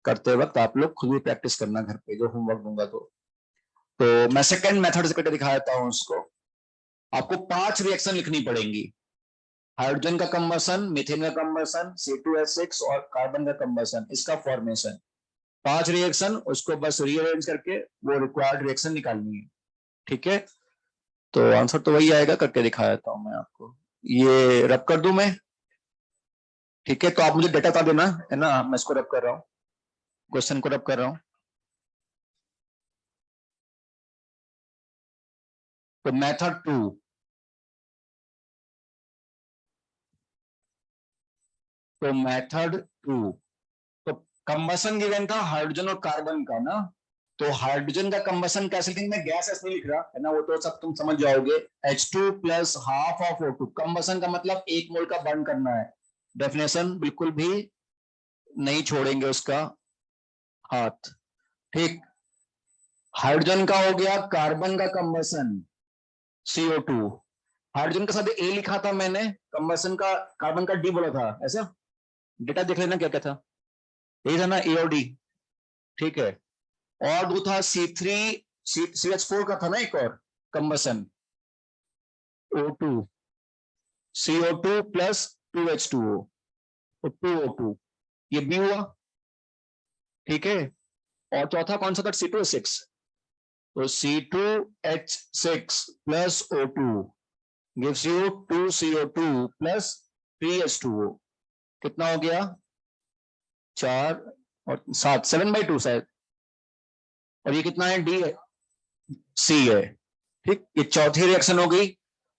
करते वक्त आप लोग खुद भी प्रैक्टिस करना घर पे जो होमवर्क दूंगा। तो मैं सेकंड मेथड से करके दिखा देता हूँ उसको। आपको 5 रिएक्शन लिखनी पड़ेंगी, हाइड्रोजन का कंबशन, मीथेन का कंबशन, C2H6 और कार्बन का कंबशन, इसका फॉर्मेशन, 5 रिएक्शन, उसको बस रीअरेंज करके वो रिक्वायर्ड रिएक्शन निकालनी है। ठीक है, तो आंसर तो वही आएगा, करके दिखा देता हूं मैं आपको, ये रब कर दूं मैं। ठीक है, तो आप मुझे डेटा बता देना, है ना, मैं इसको रब कर रहा हूँ, क्वेश्चन को रब कर रहा हूँ। तो मेथड 2, तो मेथड 2, तो कंबसन गिवन था हाइड्रोजन और कार्बन का ना, तो हाइड्रोजन का कंबसन कैसे लिखेंगे, मैं गैस ऐसे नहीं लिख रहा है ना, वो तो सब तुम समझ जाओगे। H2 plus half of O2, combustion का मतलब 1 मोल का बर्न करना है, डेफिनेशन बिल्कुल भी नहीं छोड़ेंगे उसका हाथ। ठीक, हाइड्रोजन का हो गया, कार्बन का कंबसन CO2, हाइड्रोजन के साथ ए लिखा था मैंने, कंबसन का कार्बन का डी बोला था, ऐसा डेटा देख लेना क्या क्या था, यही था ना, ए और डी। ठीक है, और दो था CH4 का था ना एक और combustion, O2, CO2 plus 2H2O, तो 2O2, ये बी हुआ। ठीक है, और चौथा कौन सा था, C2H6, तो C2H6 plus O2 gives you 2CO2 plus 3H2O, कितना हो गया, 4 और 7, 7/2 शायद, और ये कितना है, डी है, सी है। ठीक, ये चौथी रिएक्शन हो गई,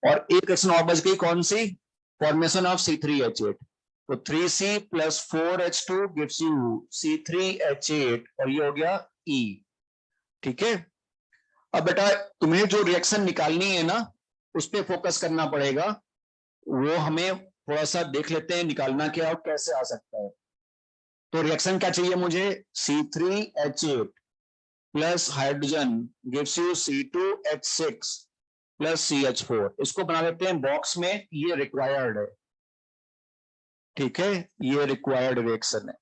और एक रिएक्शन और बच गई, कौन सी, फॉर्मेशन ऑफ C3H8, तो 3C plus 4H2 gives you C3H8, और ये हो गया E। ठीक है, अब बेटा तुम्हें जो रिएक्शन निकालनी है ना, उस पर फोकस करना पड़ेगा, वो हमें थोड़ा सा देख लेते हैं निकालना क्या और कैसे आ सकता है। तो रिएक्शन क्या चाहिए मुझे, C3H8 plus hydrogen gives you C2H6 plus CH4, इसको बना लेते हैं बॉक्स में, ये रिक्वायर्ड है। ठीक है, ये रिक्वायर्ड रिएक्शन है।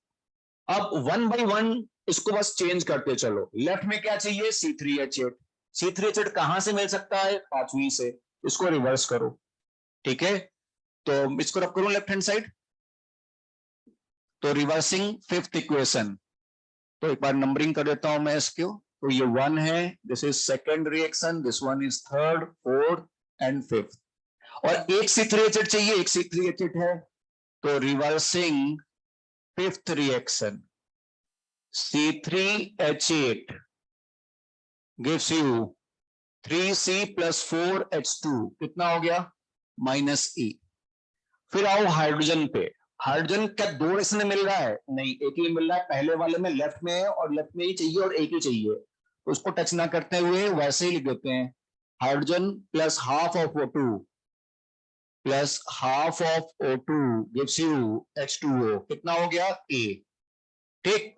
अब 1 बाय 1 इसको बस चेंज करते चलो। लेफ्ट में क्या चाहिए, C3H8, C3H8 कहां से मिल सकता है, पांचवी से, इसको रिवर्स करो। ठीक है, तो इसको रख करूं लेफ्ट हैंड साइड, तो रिवर्सिंग फिफ्थ इक्वेशन, तो एक बार नंबरिंग कर देता हूं मैं इसको, तो ये 1 है, this is second reaction, this one is third, fourth and fifth, और एक C3H8 चाहिए, एक C3H8 है, तो reversing fifth reaction C3H8 gives you 3C plus 4H2, कितना हो गया, -E। फिर आओ हाइड्रोजन पे, हाइड्रोजन क्या दो रिएक्शन में मिल रहा है, नहीं, एक ही मिल रहा है, पहले वाले में लेफ्ट में है और लेफ्ट में ही चाहिए और एक ही चाहिए, तो उसको टच ना करते हुए वैसे ही लिख देते हैं, hydrogen plus half of O2 plus half of O2 gives you H2O, कितना हो गया, A। ठीक,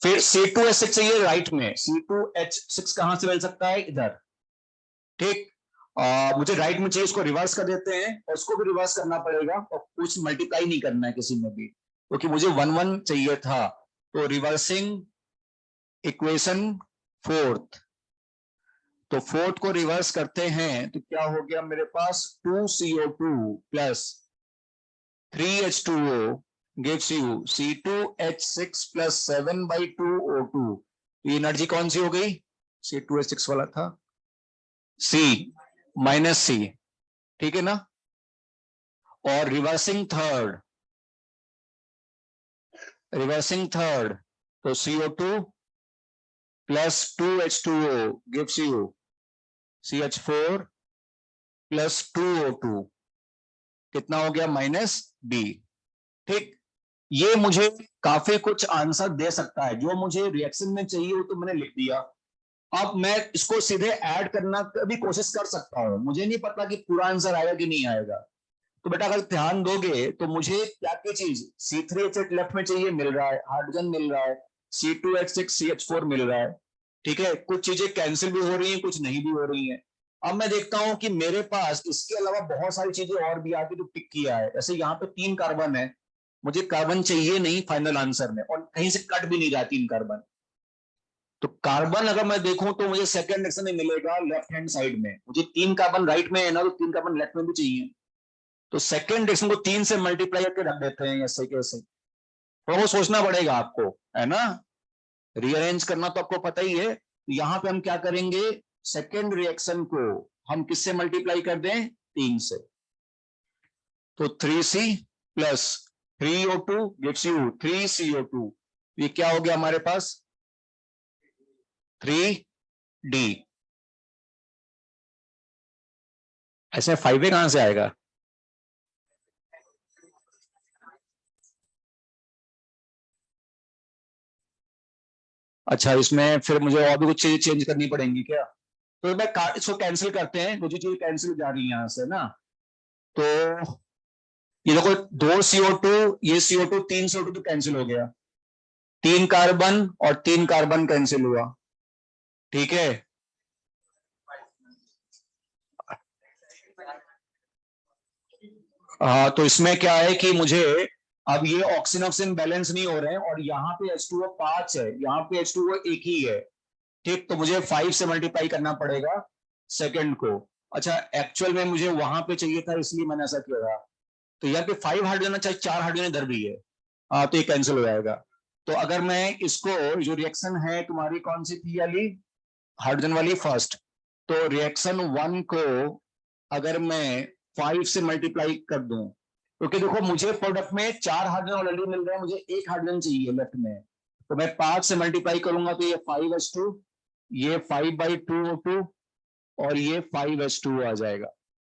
फिर C2H6 चाहिए राइट में, C2H6 कहां से मिल सकता है, इधर। ठीक, मुझे राइट में चाहिए, इसको रिवर्स कर देते हैं, और उसको भी रिवर्स करना पड़ेगा, और कुछ मल्टीप्लाई नहीं करना है किसी में भी, क्योंकि मुझे 1 1 चाहिए था, तो रिवर्सिंग इक्वेशन फोर्थ, तो फोर्थ को रिवर्स करते हैं तो क्या हो गया मेरे पास, 2CO2 plus 3H2O gives you C2H6 plus 7/2O2, ये एनर्जी कौन सी हो गई, C2H6 वाला था, C -C। ठीक है ना, और रिवर्सिंग थर्ड, तो CO2 plus 2H2O gives you CH4 plus 2O2, कितना हो गया, -B। ठीक, ये मुझे काफी कुछ आंसर दे सकता है, जो मुझे रिएक्शन में चाहिए वो तो मैंने लिख दिया। अब मैं इसको सीधे ऐड करना भी कोशिश कर सकता हूं, मुझे नहीं पता कि पूरा आंसर आएगा कि नहीं आएगा, तो बेटा अगर ध्यान दोगे तो मुझे क्या क्या चीज, C3H8 लेफ्ट में चाहिए, मिल रहा है, हाइड्रोजन मिल रहा है, C2H6 CH4 मिल रहा है। ठीक है, कुछ चीजें कैंसिल भी हो रही हैं, कुछ नहीं भी हो रही हैं। अब मैं देखता हूं कि मेरे पास इसके अलावा बहुत सारी चीजें और भी आती जो टिक किया है, जैसे यहाँ पे 3 कार्बन है, मुझे कार्बन चाहिए नहीं फाइनल आंसर में, और कहीं से कट भी नहीं रहा 3 कार्बन, तो कार्बन अगर मैं देखूं तो मुझे सेकंड रिएक्शन में मिलेगा लेफ्ट हैंड साइड में, मुझे 3 कार्बन राइट में है ना, तो 3 कार्बन लेफ्ट में भी चाहिए, तो सेकंड रिएक्शन को 3 से मल्टीप्लाई करके रख देते हैं ऐसे कैसे, थोड़ा वो सोचना पड़ेगा आपको, है ना, रीअरेंज करना तो आपको पता ही है। यहां पे हम क्या करेंगे, सेकंड रिएक्शन को हम किससे मल्टीप्लाई कर दें, 3 से, तो 3C plus 3O2 gives you 3CO2, ये क्या हो गया हमारे पास, 3D। ऐसे 5 कहां से आएगा, अच्छा, इसमें फिर मुझे और भी कुछ चीजें चेंज करनी पड़ेंगी क्या? तो मैं इसको कैंसिल करते हैं, कुछ चीज कैंसिल जा रही है यहाँ से ना। तो ये देखो, 2 CO2, ये CO2, 3 CO2 तो कैंसिल हो गया, 3 कार्बन और 3 कार्बन कैंसिल हुआ। ठीक है। हाँ, तो इसमें क्या है कि मुझे अब ये ऑक्सीजन ऑक्सीजन बैलेंस नहीं हो रहे हैं, और यहाँ पे H2O 5 है, यहाँ पे H2O एक ही है। ठीक, तो मुझे 5 से मल्टीप्लाई करना पड़ेगा सेकंड को। अच्छा, एक्चुअल में मुझे वहां पे चाहिए था, इसलिए मैंने ऐसा किया था। तो यहाँ पे 5 हाइड्रोजन, चाहे 4 हाइड्रोजन इधर भी है। हाँ, तो ये कैंसिल हो जाएगा। तो अगर मैं इसको, जो रिएक्शन है तुम्हारी कौन सी थी वाली, हाइड्रोजन वाली फर्स्ट, तो रिएक्शन 1 को अगर मैं 5 से मल्टीप्लाई कर दूं, क्योंकि देखो मुझे प्रोडक्ट में 4 हाइड्रोजन ऑलरेडी मिल रहे हैं, मुझे 1 हाइड्रोजन चाहिए लेफ्ट में। तो मैं 5 से मल्टीप्लाई करूंगा, तो ये 5H2, ये 5/2O2, और ये 5H2O आ जाएगा।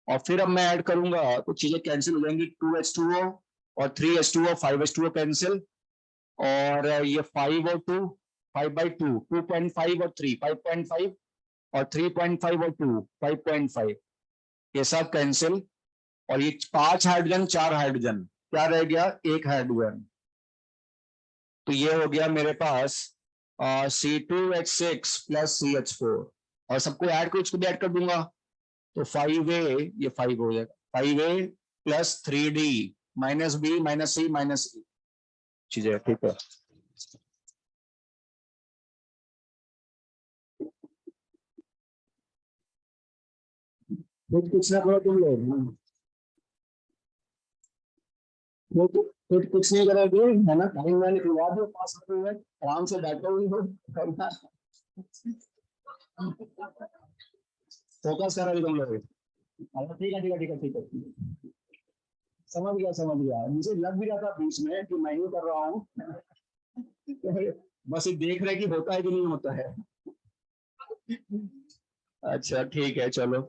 और फिर अब मैं ऐड करूंगा तो चीजें कैंसिल हो जाएंगी, 2H2O और 3H2O, 5H2O कैंसिल, और ये 5O2, 5/2, 2.5 और 3, 5.5, और 3.5 और 2, 5.5, ये सब कैंसिल। और ये 5 हाइड्रोजन, 4 हाइड्रोजन, क्या रह गया, 1 हाइड्रोजन। तो ये हो गया मेरे पास C2H6 प्लस CH4, और सबको ऐड कर, इसको भी ऐड कर दूंगा। तो 5A, ये 5 हो जाएगा, 5A plus 3D minus B minus C minus E चीजें। ठीक है, कुछ ना करो तुम लोग, कुछ नहीं करोगे है ना, टाइम मैंने निकलवा दो, 5 मिनट आराम से बैठो हुई हो, फोकस करो तुम लोग। अच्छा, ठीक है, ठीक है, ठीक है, ठीक है, समझ गया, समझ गया, मुझे लग भी रहा था बीच में कि मैं ही कर रहा हूँ। बस ये देख रहे कि होता है कि नहीं होता है। अच्छा, ठीक है, चलो।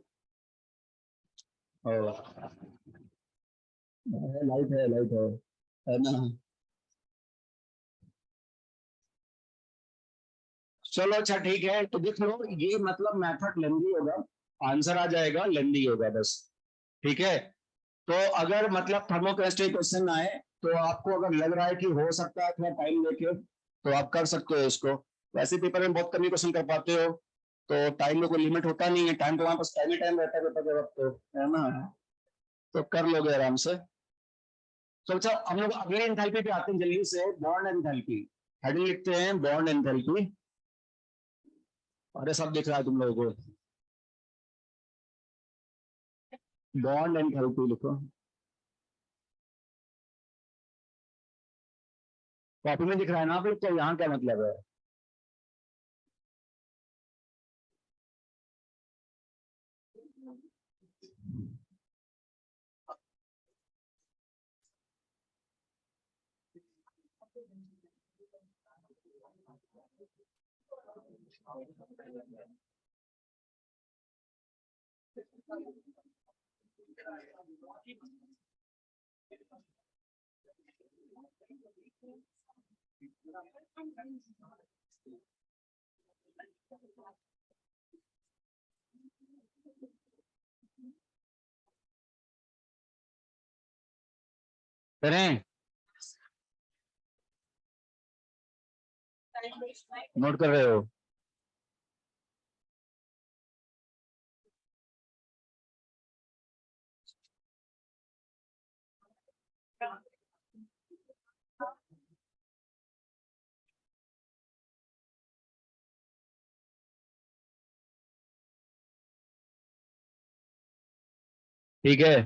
लाइट है, लाइट है ना। चलो, अच्छा ठीक है, तो देख लो, ये मतलब मेथड लेंदी होगा, आंसर आ जाएगा, लेंदी होगा बस। ठीक है। तो अगर मतलब थर्मोकेमिस्ट्री क्वेश्चन आए, तो आपको अगर लग रहा है कि हो सकता है थोड़ा टाइम लेके, तो आप कर सकते हो इसको। वैसे पेपर में बहुत कम ही क्वेश्चन कर पाते हो, तो टाइम में कोई लिमिट होता नहीं है, टाइम तो हमारे पास टाइम ही टाइम रहता है पेपर के वक्त, तो है ना। तो कर लोगे आराम से। तो अच्छा, हम लोग अगले एंथैल्पी पे आते हैं जल्दी से, बॉन्ड एंथैल्पी। हेडिंग लिखते हैं बॉन्ड एंथैल्पी। अरे सब दिख रहा है तुम लोगों को, बॉन्ड एंथैल्पी लिखो। कॉपी में दिख रहा है ना, फिर तो यहाँ क्या मतलब है। करें, नोट कर रहे हो। ठीक है,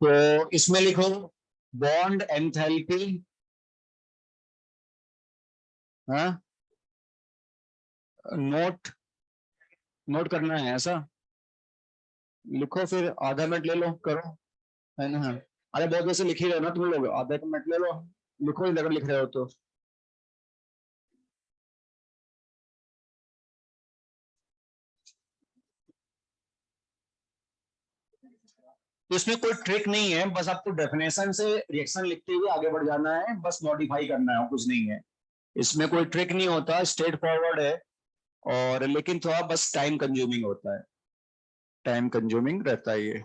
तो इसमें लिखो बॉन्ड एंथैल्पी। हाँ, नोट, नोट करना है ऐसा, लिखो, फिर आधा मिनट ले लो, करो, है ना। अरे बहुत वैसे लिख ही रहे हो ना तुम लोग, आधा एक मिनट ले लो, लिखो ही, अगर लिख रहे हो तो। तो इसमें कोई ट्रिक नहीं है, बस आपको डेफिनेशन से रिएक्शन लिखते हुए आगे बढ़ जाना है, बस मॉडिफाई करना है, कुछ नहीं है। इसमें कोई ट्रिक नहीं होता, स्ट्रेट फॉरवर्ड है, और लेकिन थोड़ा बस टाइम कंज्यूमिंग होता है, टाइम कंज्यूमिंग रहता है ये।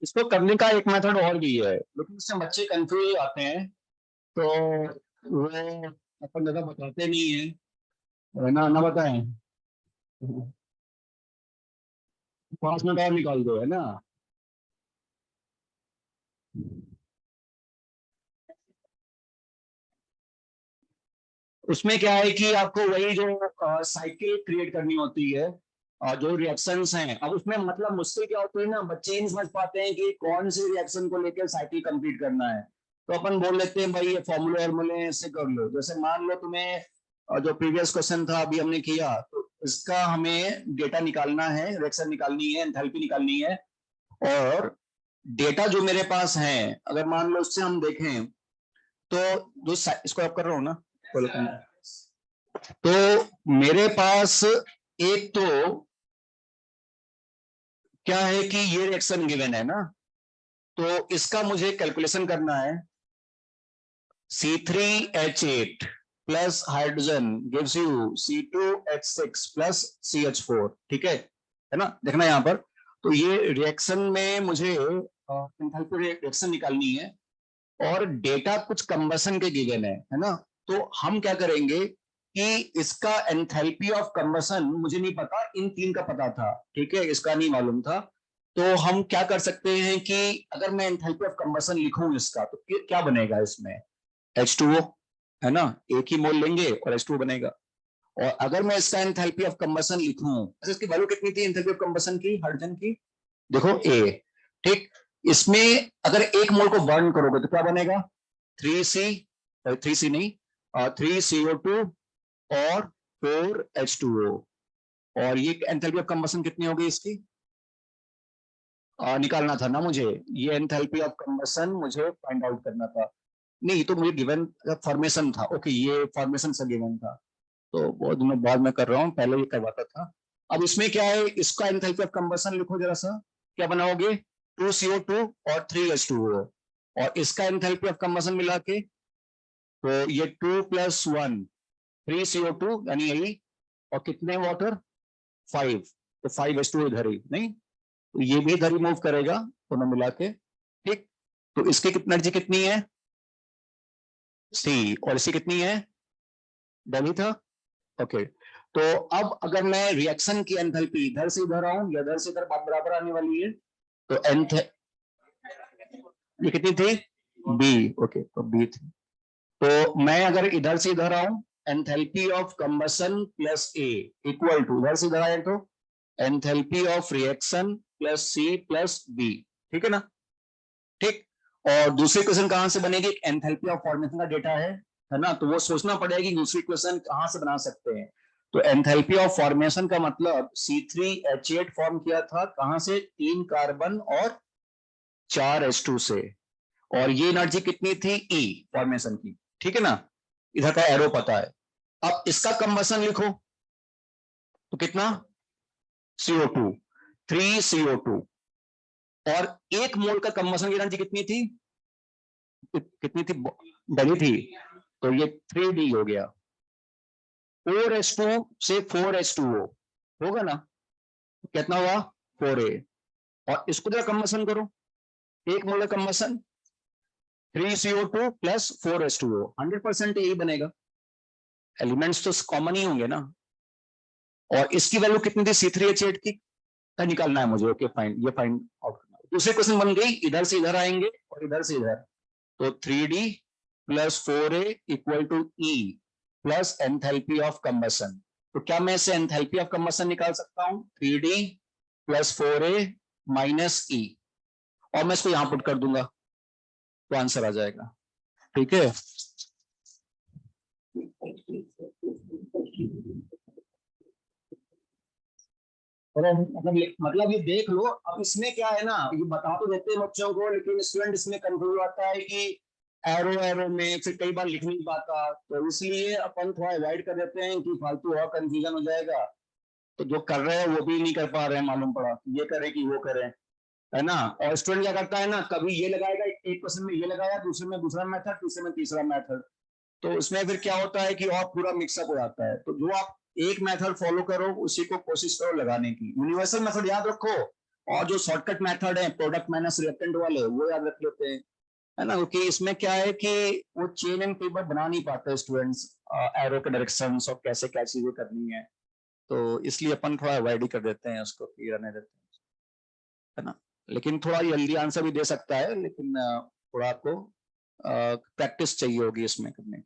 इसको करने का एक मेथड और भी है, लेकिन इससे बच्चे कंफ्यूज आते हैं, तो वो अपन ज्यादा बताते नहीं है ना, ना बताएं। 5 मिनट और निकाल दो, है ना। उसमें क्या है कि आपको वही जो साइकिल क्रिएट करनी होती है, जो रिएक्शंस हैं, अब उसमें मतलब मुझसे क्या होती है ना, बच्चे नहीं समझ पाते हैं कि कौन सी रिएक्शन को लेकर साइकिल कंप्लीट करना है। तो अपन बोल लेते हैं भाई ये फॉर्मूले फॉर्मूले ऐसे कर लो, जैसे मान लो तुम्हें जो प्रीवियस क्वेश्चन था अभी हमने किया, तो इसका हमें डेटा निकालना है, रिएक्शन निकालनी है, एंथैल्पी निकालनी है। और डेटा जो मेरे पास है, अगर मान लो उससे हम देखें, तो जो इसको आप कर रहा हूँ ना, तो मेरे पास एक तो क्या है कि ये रिएक्शन गिवन है ना, तो इसका मुझे कैलकुलेशन करना है। C3H8 plus hydrogen gives you C2H6 plus CH4, ठीक है ना, देखना यहां पर। तो ये रिएक्शन में मुझे एंथैल्पी रिएक्शन निकालनी है, और डेटा कुछ कंबसन के गिवन है ना। तो हम क्या करेंगे कि इसका एंथैल्पी ऑफ कंबसन मुझे नहीं पता, इन तीन का पता था, ठीक है, इसका नहीं मालूम था। तो हम क्या कर सकते हैं कि अगर मैं एंथैल्पी ऑफ कंबसन लिखूं इसका, तो क्या बनेगा इसमें, H2O, है ना, एक ही मोल लेंगे और H2O बनेगा। और अगर मैं इसका एंथैल्पी ऑफ कंबसन लिखूं, अच्छा इसकी वैल्यू कितनी थी एंथैल्पी ऑफ कंबसन की, हाइड्रोजन की, देखो ए, ठीक। इसमें अगर एक मोल को बर्न करोगे तो क्या बनेगा, 3C, 3C नहीं, 3CO2 और 4H2O। और ये एंथैल्पी ऑफ कंबसन कितनी होगी इसकी, निकालना था ना मुझे, ये एंथैल्पी ऑफ कंबसन मुझे फाइंड आउट करना था। नहीं, तो मुझे गिवन फॉर्मेशन था, ओके, ये फॉर्मेशन से गिवन था, तो बहुत दिनों बाद में कर रहा हूँ, पहले ये करवाता था। अब इसमें क्या है, इसका एंथैल्पी ऑफ कंबसन लिखो जरा सा, क्या बनाओगे, 2CO2 और 3H2O, और इसका एंथैल्पी ऑफ कंबसन मिला के, तो ये 2+1, 3CO2 यानी यही, और कितने वाटर, 5, तो 5H2O इधर ही नहीं, तो ये भी इधर ही मूव करेगा दोनों मिला के, ठीक। तो इसकी कितनी एनर्जी कितनी है, C, और इसकी कितनी है, डेली था, ओके। तो अब अगर मैं रिएक्शन की एंथैल्पी इधर से इधर आऊं या इधर से इधर बात बराबर आने वाली है, तो एंथ ये कितनी थी, B, ओके, तो B थी। तो मैं अगर इधर से इधर आऊं, enthalpy of combustion plus A equal to, इधर से इधर आए तो enthalpy of reaction plus C plus B, ठीक है ना, ठीक। और दूसरी क्वेश्चन कहां से बनेगी, एंथैल्पी ऑफ फॉर्मेशन का डेटा है ना, तो वो सोचना पड़ेगा कि दूसरी क्वेश्चन कहां से बना सकते हैं। तो एंथैल्पी ऑफ फॉर्मेशन का मतलब C3H8 फॉर्म किया था कहां से, 3 कार्बन और 4H2 से, और ये एनर्जी कितनी थी, E फॉर्मेशन की, ठीक है ना, इधर का एरो पता है। अब इसका कंबसन लिखो, तो कितना, CO2, 3CO2, और एक मोल का कंबसन की एनर्जी कितनी थी, कितनी थी, बड़ी थी, तो ये 3D हो गया, 4H2 से 4H2O होगा ना, कितना हुआ, 4A, और इसको जरा कंबसन करो, एक मोल का कंबसन 3CO2 प्लस 4H2O, 100% यही बनेगा, एलिमेंट्स तो कॉमन ही होंगे ना। और इसकी वैल्यू कितनी थी C3H8 की, निकालना है मुझे, ओके फाइन, ये फाइंड आउट करना है। दूसरी क्वेश्चन बन गई, इधर से इधर आएंगे और इधर से इधर, तो 3D plus 4A equal to E plus enthalpy of combustion. तो क्या मैं इसे एंथैल्पी ऑफ कंबसन निकाल सकता हूं, 3D plus 4A minus E, और मैं इसको यहां पुट कर दूंगा, तो आंसर आ जाएगा, ठीक है। और मतलब ये देख लो, अब इसमें क्या है ना, ये बता तो देते हैं बच्चों को, लेकिन स्टूडेंट इसमें कंफ्यूज आता है कि एरो एरो में फिर कई बार लिख नहीं पाता, तो इसलिए अपन थोड़ा अवॉइड कर देते हैं कि फालतू और कंफ्यूजन हो जाएगा। तो जो कर रहे हैं वो भी नहीं कर पा रहे हैं, मालूम पड़ा ये करें कि वो करें, है ना। और स्टूडेंट क्या करता है ना, कभी ये लगाएगा, एक क्वेश्चन में ये लगाया, दूसरे में दूसरा मेथड, तीसरे में तीसरा मेथड, तो उसमें फिर क्या होता है कि और पूरा मिक्सअप हो जाता है। तो जो आप एक मेथड फॉलो करो उसी को कोशिश करो लगाने की, यूनिवर्सल मेथड याद रखो, और जो शॉर्टकट मेथड है प्रोडक्ट माइनस रिएक्टेंट वाले वो याद रख लेते हैं, है ना। क्योंकि इसमें क्या है कि वो चेन एंड टेबल बना नहीं पाते स्टूडेंट्स, एरो के डायरेक्शन और कैसे क्या चीजें करनी है, तो इसलिए अपन थोड़ा अवॉइड ही कर देते हैं उसको, कि रहने देते हैं, है ना। लेकिन थोड़ा जल्दी आंसर भी दे सकता है, लेकिन थोड़ा आपको प्रैक्टिस चाहिए होगी इसमें करने की।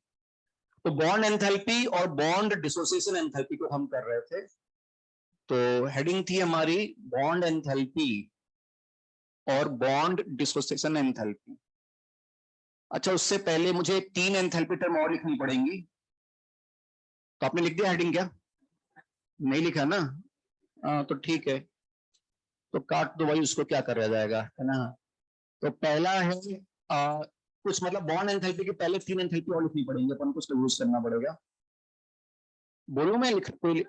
तो बॉन्ड एंथैल्पी और बॉन्ड डिसोसिएशन एंथैल्पी को हम कर रहे थे। तो हेडिंग थी हमारी बॉन्ड एंथैल्पी और बॉन्ड डिसोसिएशन एंथैल्पी। अच्छा, उससे पहले मुझे 3 एंथैल्पी टर्म और लिखनी पड़ेंगी। तो आपने लिख दिया हेडिंग क्या? नहीं लिखा ना? तो ठीक है, तो काट दो भाई, उसको क्या करा जाएगा, है ना। तो पहला है कुछ मतलब बॉन्ड एंथैल्पी के पहले 3 एंथैल्पी और लिखनी पड़ेंगी, अपन को उसको यूज करना पड़ेगा। बोलो, मैं लिख कोई लिख।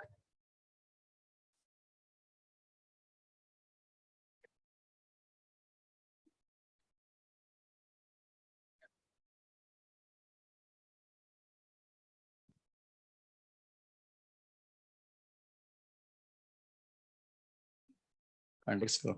कंटेक्स्ट करो।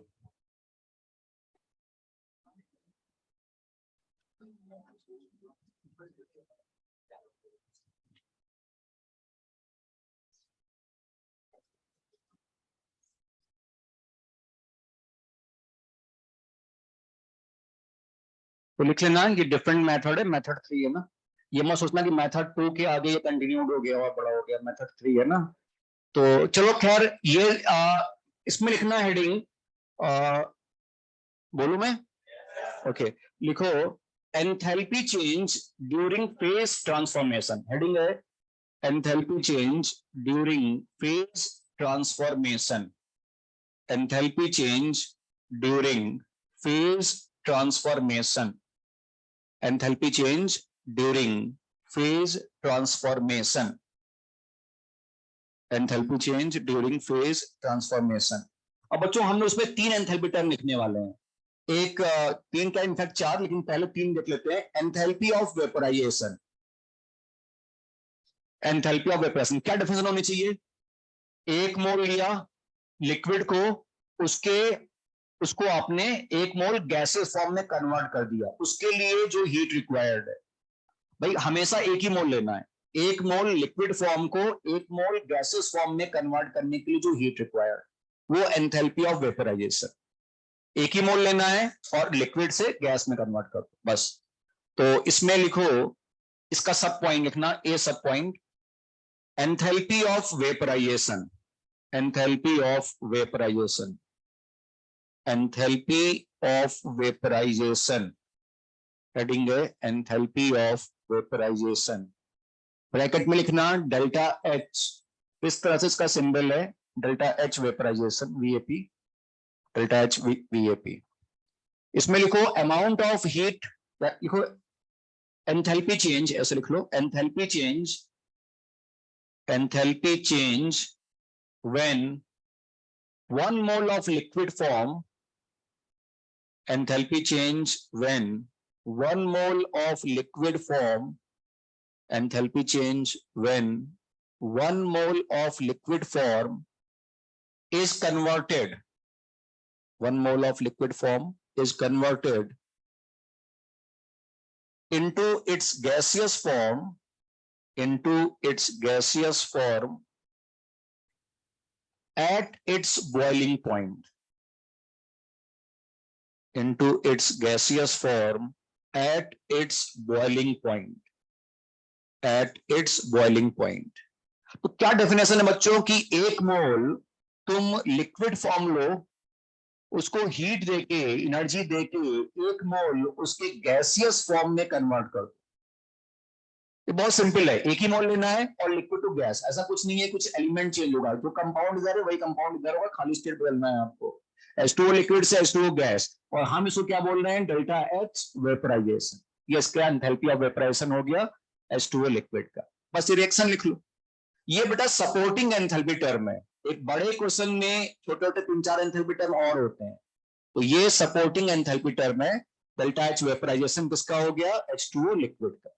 तो लिख लेना, ये डिफरेंट मेथड है, मेथड 3 है ना। ये मत सोचना कि मेथड 2 के आगे ये कंटिन्यूड हो गया और बड़ा हो गया, मेथड 3 है ना। तो चलो खैर, ये इसमें लिखना हेडिंग, बोलू मैं? ओके, लिखो enthalpy change during phase transformation. Heading है enthalpy change during phase transformation. Enthalpy change during phase transformation. Enthalpy change during phase transformation. Enthalpy change during phase transformation. अब बच्चों हम लोग उसमें 3 एंथैल्पी टर्म लिखने वाले हैं। एक 3 का इनफैक्ट 4, लेकिन पहले 3 देख लेते हैं। Enthalpy of vaporisation. Enthalpy of vaporisation क्या डेफिनेशन होनी चाहिए? एक मोल लिया लिक्विड को, उसके उसको आपने एक मोल गैसेस फॉर्म में कन्वर्ट कर दिया, उसके लिए जो हीट रिक्वायर्ड है, भाई हमेशा एक ही मोल लेना है। एक मोल लिक्विड फॉर्म को एक मोल गैसेस फॉर्म में कन्वर्ट करने के लिए जो हीट रिक्वायर्ड, वो एंथैल्पी ऑफ वेपोराइजेशन। एक ही मोल लेना है और लिक्विड से गैस में कन्वर्ट कर दो, बस। तो इसमें लिखो, इसका सब पॉइंट लिखना, ए सब point, enthalpy of vaporisation. Enthalpy of vaporisation. Enthalpy of vaporisation. Heading है एंथैल्पी ऑफ वेपोराइजेशन। ब्रैकेट में लिखना डेल्टा एच, इस तरह से इसका सिंबल है, delta H vaporization, V A P, delta H V A P. इसमें लिखो अमाउंट ऑफ हीट, लिखो एंथैल्पी चेंज, ऐसे लिख लो, enthalpy change, enthalpy change when 1 mole of liquid form, enthalpy change when 1 mole of liquid form, enthalpy change when 1 mole of liquid form is converted, 1 mole of liquid form is converted into its gaseous form, into its gaseous form at its boiling point, into its gaseous form at its boiling point, at its boiling point. तो क्या डेफिनेशन है बच्चों की, एक मोल तुम लिक्विड फॉर्म लो, उसको हीट देके, एनर्जी देके, एक मोल उसके गैसियस फॉर्म में कन्वर्ट कर दो। ये बहुत सिंपल है, एक ही मोल लेना है और लिक्विड टू गैस, ऐसा कुछ नहीं है कुछ एलिमेंट चेंज होगा, जो कंपाउंड इधर है वही कंपाउंड इधर होगा, खाली स्टेट बदलना है आपको। H2O लिक्विड से H2O गैस, और हम इसको क्या बोल रहे हैं, डेल्टा एच वेपराइजेशन। ये इसका एंथैल्पी ऑफ वेपराइजेशन हो गया H2O लिक्विड का। बस ये रिएक्शन लिख लो। ये बेटा सपोर्टिंग एंथैल्पी टर्म है, एक बड़े क्वेश्चन में छोटे छोटे 3-4 एंथैल्पी टर्म और होते हैं, तो ये सपोर्टिंग एंथैल्पी टर्म है। डेल्टा एच वेपराइजेशन किसका हो गया, H2O लिक्विड का।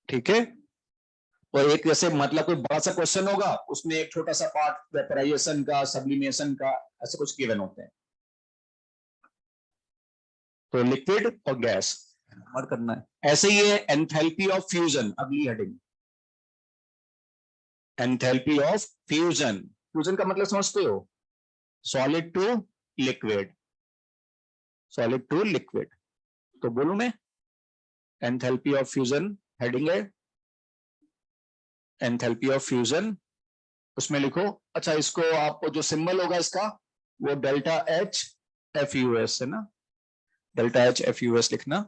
ठीक है, तो एक जैसे मतलब कोई बड़ा सा क्वेश्चन होगा उसमें एक छोटा सा पार्ट वेपराइजेशन का, सब्लिमेशन का, ऐसे कुछ गिवन होते हैं। तो लिक्विड और गैस और करना है। ऐसे ही है एंथैल्पी ऑफ फ्यूजन, अगली heading, enthalpy of fusion. Fusion का मतलब समझते हो, solid to liquid, solid to liquid. तो बोलूं मैं, एंथैल्पी ऑफ फ्यूजन हेडिंग है, एंथैल्पी ऑफ फ्यूजन, उसमें लिखो। अच्छा, इसको आपको जो सिंबल होगा इसका वो delta H F U S है ना, delta H F U S लिखना।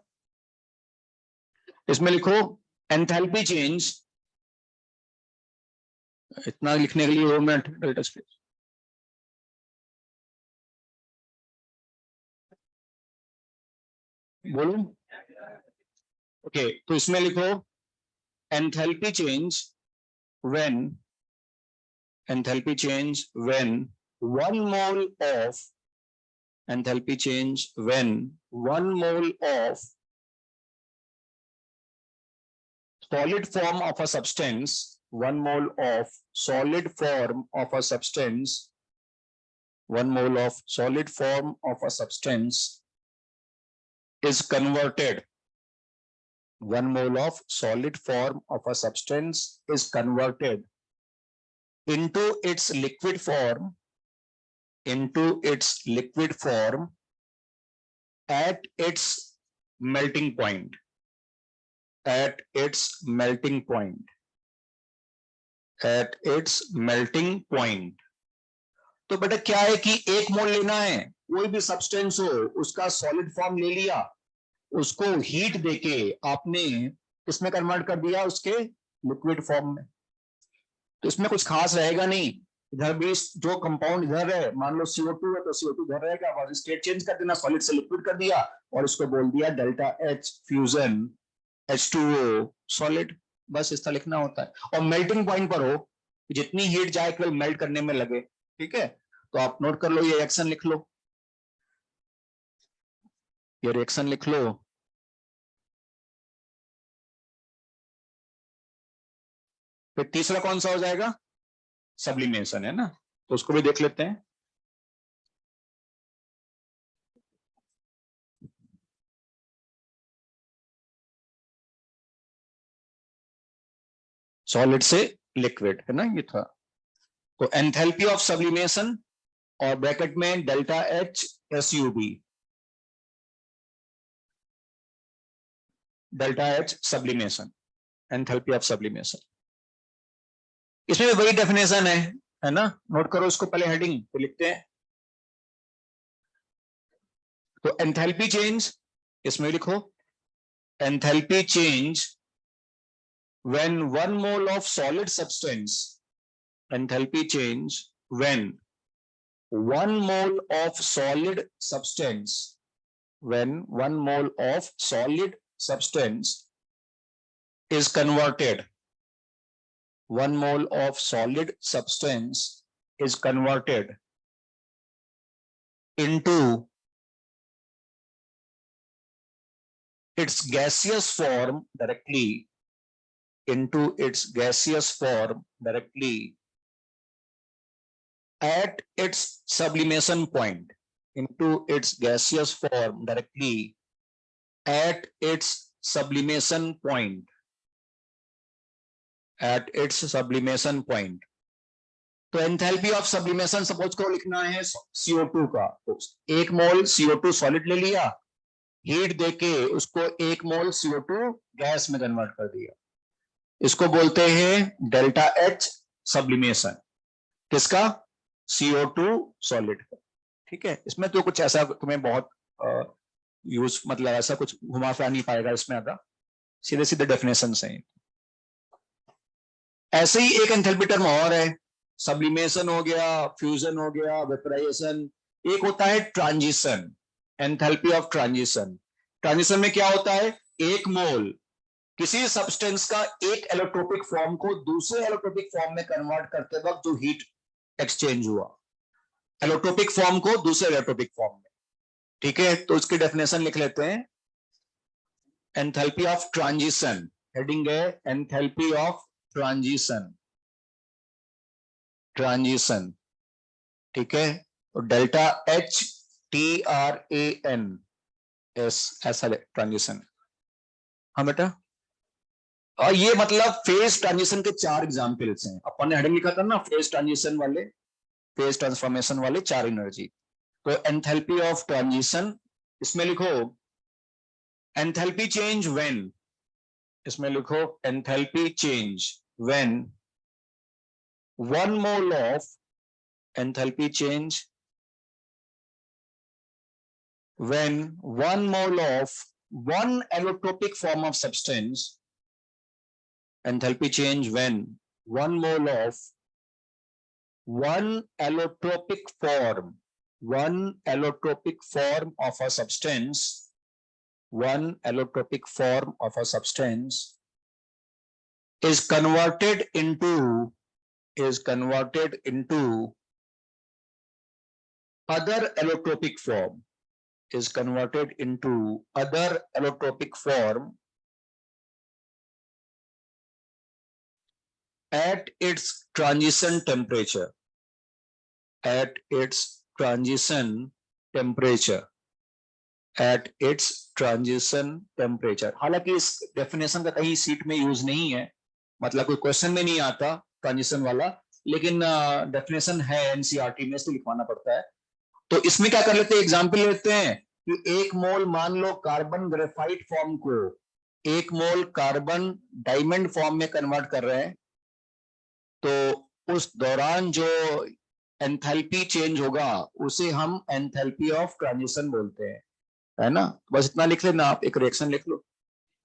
इसमें लिखो एंथैल्पी चेंज, इतना लिखने के लिए 2 मिनट, डेल्टा स्पेस। बोलूं, ओके, तो इसमें लिखो enthalpy change when, enthalpy change when 1 mole of, enthalpy change when 1 mole of solid form of a substance, 1 mole of solid form of a substance, 1 mole of solid form of a substance is converted, 1 mole of solid form of a substance is converted into its liquid form, into its liquid form at its melting point, at its melting point, at its melting point। तो बेटा क्या है कि एक मोल लेना है, कोई भी सब्सटेंस हो उसका सॉलिड फॉर्म ले लिया, उसको हीट देके आपने किसमें कन्वर्ट कर दिया, उसके लिक्विड फॉर्म में। तो इसमें कुछ खास रहेगा नहीं, इधर भी जो कंपाउंड इधर है, मान लो CO2 है तो CO2 इधर रहेगा, बस स्टेट चेंज कर देना, सॉलिड से लिक्विड कर दिया और इसको बोल दिया delta H fusion H2O solid. बस इस तरह लिखना होता है। और मेल्टिंग पॉइंट पर हो, जितनी हीट जाए केवल मेल्ट करने में लगे। ठीक है, तो आप नोट कर लो, ये रिएक्शन लिख लो, ये रिएक्शन लिख लो। फिर तीसरा कौन सा हो जाएगा, सब्लिमेशन है ना, तो उसको भी देख लेते हैं। सॉलिड से लिक्विड है ना, ये था। तो एंथैल्पी ऑफ सब्लिमेशन और ब्रैकेट में delta H SUB, delta H sublimation, enthalpy of sublimation. इसमें भी वही डेफिनेशन है ना, नोट करो इसको, पहले हेडिंग पे लिखते हैं। तो एंथैल्पी चेंज, इसमें लिखो enthalpy change when 1 mole of solid substance, enthalpy change when 1 mole of solid substance, when 1 mole of solid substance is converted, 1 mole of solid substance is converted into its gaseous form directly, into its gaseous form directly at its sublimation point, into its gaseous form directly at its sublimation point, at its sublimation point। तो एंथैल्पी ऑफ सब्लिमेशन सपोज करो लिखना है CO2 का, तो 1 मोल CO2 सॉलिड ले लिया, हीट देके उसको 1 मोल CO2 गैस में कन्वर्ट कर दिया, इसको बोलते हैं डेल्टा एच सब्लिमेशन, किसका, CO2 सॉलिड का। ठीक है, इसमें तो कुछ ऐसा तुम्हें बहुत यूज मतलब ऐसा कुछ घुमा फिरा नहीं पाएगा इसमें, आधा सीधे सीधे डेफिनेशन है। ऐसे ही एक एंथैल्पी टर्म और है, सब्लिमेशन हो गया, फ्यूजन हो गया, वेपराइजेशन। एक होता है transition, enthalpy of transition. Transition में क्या होता है, एक मोल किसी सब्सटेंस का एक एलोट्रोपिक फॉर्म को दूसरे एलोट्रोपिक फॉर्म में कन्वर्ट करते वक्त जो हीट एक्सचेंज हुआ, एलोट्रोपिक फॉर्म को दूसरे एलोट्रोपिक फॉर्म में। ठीक है, तो उसकी डेफिनेशन लिख लेते हैं। एंथैल्पी ऑफ ट्रांजिशन, हेडिंग है एंथैल्पी ऑफ ट्रांजिशन, ट्रांजिशन। ठीक है, तो डेल्टा एच TRAN एस, ऐसा ट्रांजिशन। हाँ बेटा, और ये मतलब फेज ट्रांजिशन के 4 एग्जाम्पल्स हैं। अपन ने हेडिंग लिखा था ना, फेज ट्रांजिशन वाले, फेज ट्रांसफॉर्मेशन वाले 4 एनर्जी। तो एंथैल्पी ऑफ ट्रांजिशन, इसमें लिखो एंथैल्पी चेंज व्हेन, इसमें लिखो enthalpy change when 1 mole of, enthalpy change when 1 mole of one allotropic form of substance, enthalpy change when 1 mole of one allotropic form, one allotropic form of a substance, one allotropic form of a substance is converted into other allotropic form, is converted into other allotropic form at its transition temperature, at its transition temperature, at its transition temperature। हालांकि इस डेफिनेशन का कहीं सीट में यूज नहीं है, मतलब कोई क्वेश्चन में नहीं आता ट्रांजिशन वाला, लेकिन डेफिनेशन है एनसीईआरटी में, इसलिए लिखवाना पड़ता है। तो इसमें क्या कर लेते हैं, एग्जाम्पल लेते हैं कि एक मोल मान लो कार्बन ग्रेफाइट फॉर्म को एक मोल कार्बन डायमंड फॉर्म में कन्वर्ट कर रहे हैं, तो उस दौरान जो एंथैल्पी चेंज होगा उसे हम एंथैल्पी ऑफ ट्रांजिशन बोलते हैं, है ना। बस इतना लिख लेना, आप एक रिएक्शन लिख लो,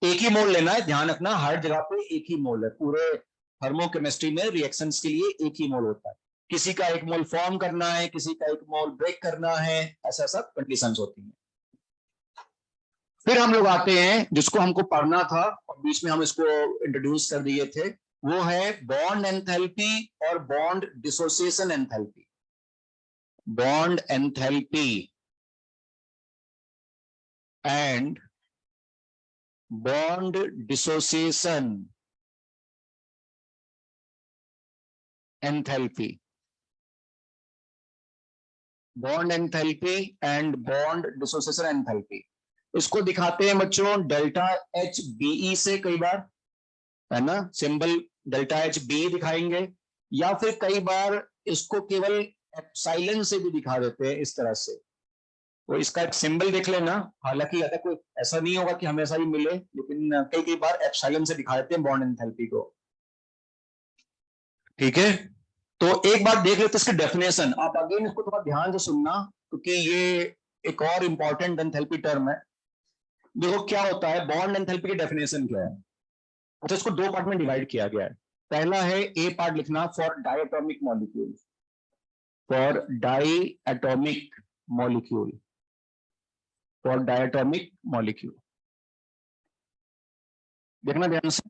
एक ही मोल लेना है, ध्यान रखना हर जगह पे एक ही मोल है। पूरे थर्मोकेमिस्ट्री में रिएक्शंस के लिए एक ही मोल होता है, किसी का एक मोल फॉर्म करना है, किसी का एक मोल ब्रेक करना है, ऐसा सब कंडीशंस होती हैं। फिर हम लोग आते हैं जिसको हमको पढ़ना था और बीच में हम इसको इंट्रोड्यूस कर दिए थे, वो है बॉन्ड एंथैल्पी और bond dissociation enthalpy. Bond enthalpy and bond dissociation enthalpy, bond enthalpy and bond dissociation enthalpy. इसको दिखाते हैं बच्चों डेल्टा एच बीई से, कई बार, है ना, सिंबल डेल्टा एच बी दिखाएंगे, या फिर कई बार इसको केवल एप्सिलॉन से भी दिखा देते हैं इस तरह से। तो इसका एक सिंबल देख लेना, हालांकि कोई ऐसा नहीं होगा कि हमेशा ही मिले, लेकिन कई कई बार एप्सिलॉन से दिखा देते हैं बॉन्ड एंथैल्पी को। ठीक है, तो एक बार देख लेते इसकी डेफिनेशन, आप अगेन इसको थोड़ा ध्यान से सुनना क्योंकि ये एक और इंपॉर्टेंट एंथैल्पी टर्म है। देखो क्या होता है, बॉन्ड एंथैल्पी की डेफिनेशन क्या है। अच्छा, इसको 2 पार्ट में डिवाइड किया गया है। पहला है ए पार्ट लिखना, for diatomic molecule, for diatomic molecule, for diatomic molecule. देखना ध्यान से,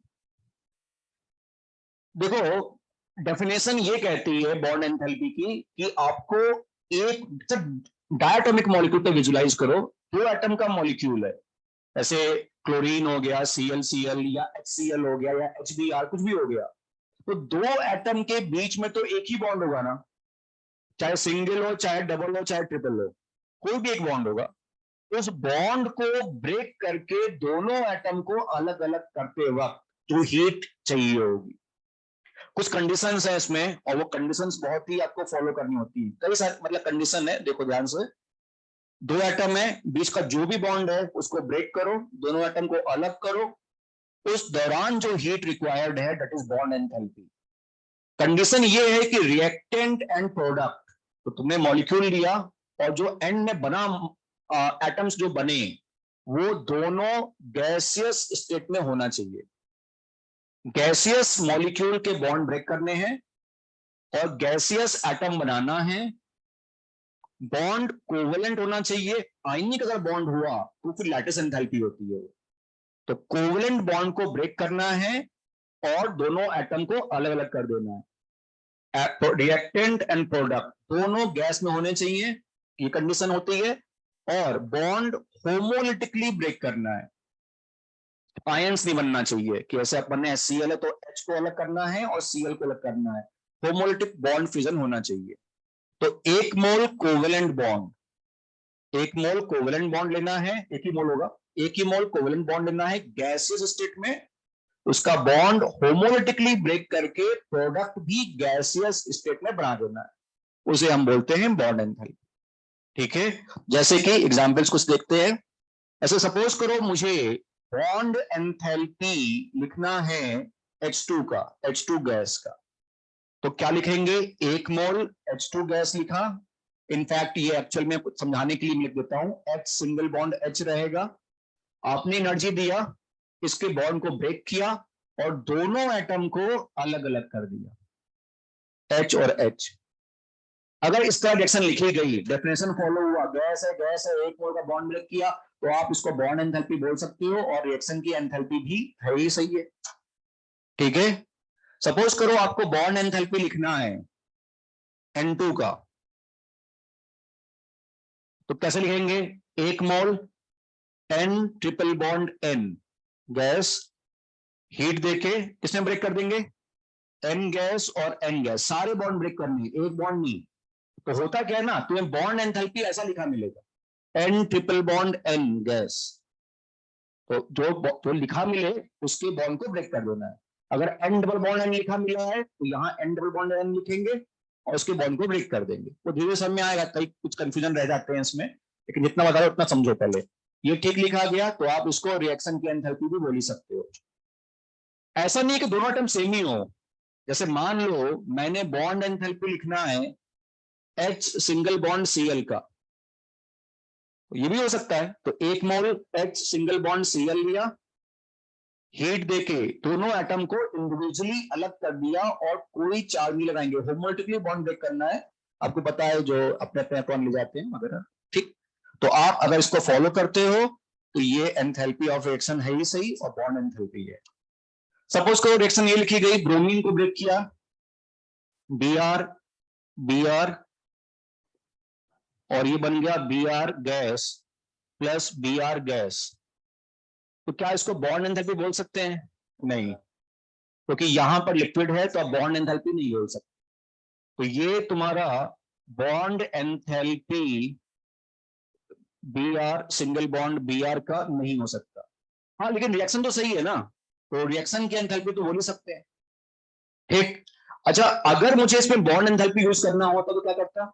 देखो डेफिनेशन ये कहती है बॉन्ड एंथैल्पी की कि आपको एक डायटोमिक मॉलिक्यूल पे विजुलाइज करो, 2 एटम का मॉलिक्यूल है, ऐसे क्लोरीन हो गया, ClCl, या HCl हो गया, या HBr, कुछ भी हो गया। तो 2 एटम के बीच में तो एक ही बॉन्ड होगा ना, चाहे सिंगल हो, चाहे डबल हो, चाहे ट्रिपल हो, कोई भी एक बॉन्ड होगा। उस बॉन्ड को ब्रेक करके दोनों एटम को अलग अलग करते वक्त जो हीट चाहिए होगी, कुछ कंडीशंस है इसमें, और वो कंडीशंस बहुत ही आपको फॉलो करनी होती है। कई सारे मतलब कंडीशन है, देखो ध्यान से, 2 एटम है, बीच का जो भी बॉन्ड है उसको ब्रेक करो, दोनों एटम को अलग करो, उस दौरान जो हीट रिक्वायर्ड है that is bond enthalpy. Condition ये है कि रिएक्टेंट एंड प्रोडक्ट, तो तुमने मॉलिक्यूल लिया और जो एंड में बना एटम्स जो बने वो दोनों गैसियस स्टेट में होना चाहिए। गैसियस मॉलिक्यूल के बॉन्ड ब्रेक करने हैं और गैसियस एटम बनाना है। बॉन्ड कोवेलेंट होना चाहिए। आयनिक अगर बॉन्ड हुआ तो फिर लैटिस एंथैल्पी होती है। तो कोवेलेंट बॉन्ड को ब्रेक करना है और दोनों एटम को अलग अलग कर देना है। रिएक्टेंट एंड प्रोडक्ट दोनों गैस में होने चाहिए, ये कंडीशन होती है। और बॉन्ड होमोलिटिकली ब्रेक करना है। आयंस नहीं बनना चाहिए कि ऐसे अपन ने HCl है तो H को अलग करना है और Cl को अलग करना है। होमोलिटिक बॉन्ड फ्यूजन होना चाहिए। तो एक मोल कोवेलेंट बॉन्ड, एक मोल कोवेलेंट बॉन्ड लेना है, एक ही मोल होगा, एक ही मोल कोवेलेंट बॉन्ड लेना है गैसियस स्टेट में। उसका बॉन्ड होमोलिटिकली ब्रेक करके प्रोडक्ट भी गैसियस स्टेट में बना देना है, उसे हम बोलते हैं बॉन्ड एंथैल्पी। ठीक है, जैसे कि एग्जांपल्स कुछ देखते हैं। ऐसे सपोज करो मुझे बॉन्ड एंथैल्पी लिखना है H2 का, H2 गैस का। तो क्या लिखेंगे? एक मोल H2 गैस लिखा। इनफैक्ट ये एक्चुअल में समझाने के लिए लिख देता हूं, H सिंगल बॉन्ड H रहेगा। आपने एनर्जी दिया, इसके बॉन्ड को ब्रेक किया और दोनों एटम को अलग अलग कर दिया, H और H। अगर इस तरह रिएक्शन लिखी गई, डेफिनेशन फॉलो हुआ, गैस है, एक मोल का बॉन्ड ब्रेक किया, तो आप इसको बॉन्ड एंथैल्पी बोल सकते हो और रिएक्शन की एंथैल्पी भी है ही सही है। ठीक है, सपोज करो आपको बॉन्ड एंथैल्पी लिखना है N2 का। तो कैसे लिखेंगे? एक मोल N triple bond N gas, heat देके किसमें ब्रेक कर देंगे? N गैस और N गैस, सारे बॉन्ड ब्रेक करने, एक बॉन्ड नहीं। तो होता क्या है ना, तुम्हें बॉन्ड एंथैल्पी ऐसा लिखा मिलेगा, N triple bond N gas. तो जो लिखा मिले उसके बॉन्ड को ब्रेक कर देना है। अगर N डबल बॉन्ड N लिखा मिला है तो यहाँ N डबल बॉन्ड N लिखेंगे और उसके बॉन्ड को ब्रेक कर देंगे। वो धीरे समझ में आएगा, कई कुछ कंफ्यूजन रह जाते हैं इसमें, लेकिन जितना बता रहे उतना समझो पहले। ये ठीक लिखा गया तो आप इसको रिएक्शन की एंथैल्पी भी बोल ही सकते हो। ऐसा नहीं है कि दोनों आइटम सेम ही हो। जैसे मान लो मैंने बॉन्ड एंथैल्पी लिखना है H सिंगल बॉन्ड Cl का, तो ये भी हो सकता है। तो एक मोल H सिंगल बॉन्ड Cl लिया, हीट देके दोनों एटम को इंडिविजुअली अलग कर दिया और कोई चार्ज नहीं लगाएंगे, होमोलिटिकली बॉन्ड ब्रेक करना है। आपको पता है जो अपने अपने इलेक्ट्रॉन ले जाते हैं वगैरह। ठीक, तो आप अगर इसको फॉलो करते हो तो ये एंथैल्पी ऑफ रिएक्शन है ही सही और बॉन्ड एंथैल्पी है। सपोज करो रिएक्शन ये लिखी गई, ब्रोमीन को ब्रेक किया, Br Br और ये बन गया Br gas plus Br gas. तो क्या इसको बॉन्ड एंथैल्पी बोल सकते हैं? नहीं, क्योंकि यहां पर लिक्विड है तो आप बॉन्ड एंथैल्पी नहीं बोल सकते। तो ये तुम्हारा bond enthalpy Br single bond Br का नहीं हो सकता। हाँ, लेकिन रिएक्शन तो सही है ना, तो रिएक्शन की एंथैल्पी तो बोल ही सकते हैं। ठीक, अच्छा अगर मुझे इसमें बॉन्ड एंथैल्पी यूज करना होता तो क्या करता?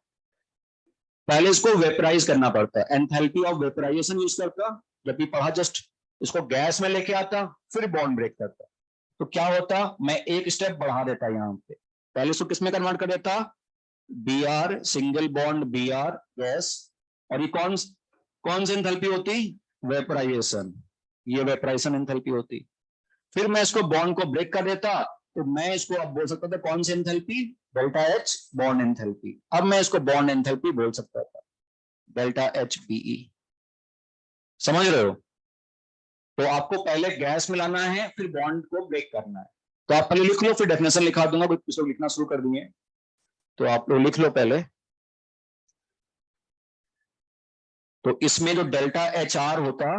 पहले इसको वेपराइज करना पड़ता, एंथैल्पी ऑफ वेपराइजेशन यूज करता, जब भी पढ़ा जस्ट। इसको गैस में लेके आता, फिर बॉन्ड ब्रेक करता। तो क्या होता, मैं एक स्टेप बढ़ा देता यहां पे, पहले इसको किसमें कन्वर्ट कर देता? Br single bond Br gas. और ये कौन कौन सी एंथैल्पी होती? वेपराइजेशन। ये वेपराइजेशन एंथैल्पी होती। फिर मैं इसको बॉन्ड को ब्रेक कर देता, तो मैं इसको अब बोल सकता था कौन सी enthalpy? Delta H bond enthalpy. अब मैं इसको बॉन्ड एंथैल्पी बोल सकता था, डेल्टा HBE। समझ रहे हो? तो आपको पहले गैस मिलाना है, फिर बॉन्ड को ब्रेक करना है। तो आप पहले लिख लो, फिर डेफिनेशन लिखा दूंगा, कुछ लोग लिखना शुरू कर दिए। तो आप लोग लिख लो पहले। तो इसमें जो डेल्टा HR होता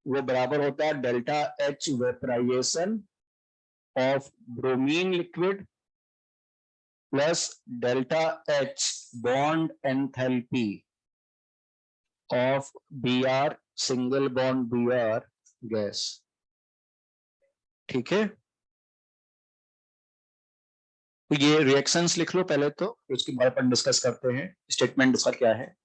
वो बराबर होता है delta H vaporization of bromine liquid plus delta H bond enthalpy of Br single bond Br gas. ठीक है, तो ये रिएक्शंस लिख लो पहले, तो उसके बारे पर डिस्कस करते हैं स्टेटमेंट इसका क्या है।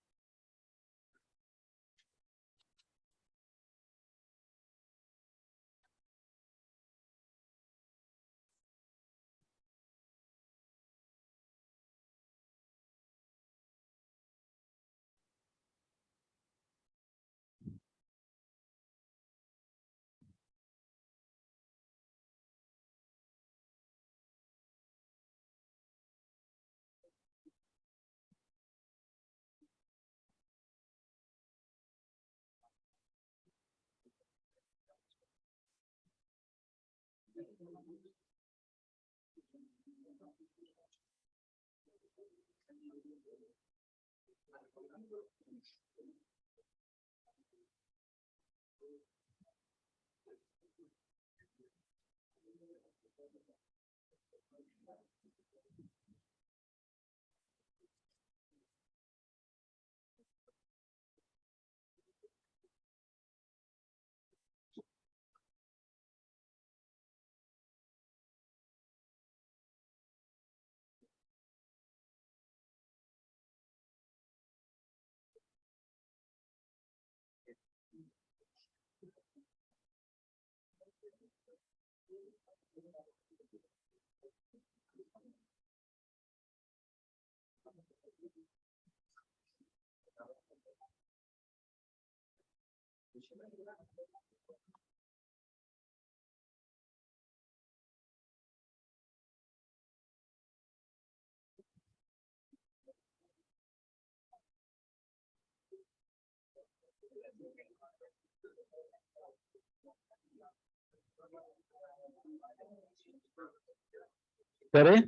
करें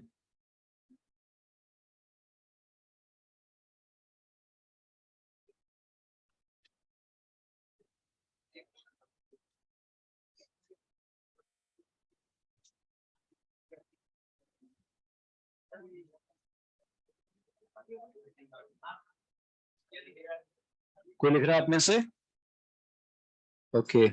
कोई लिख रहा है आप में से? ओके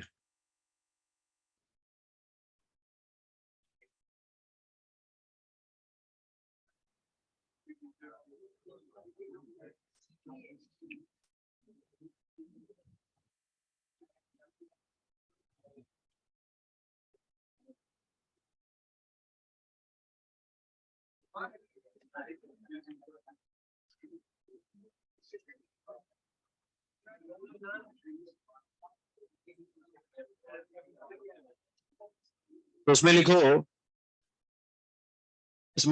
तो इसमें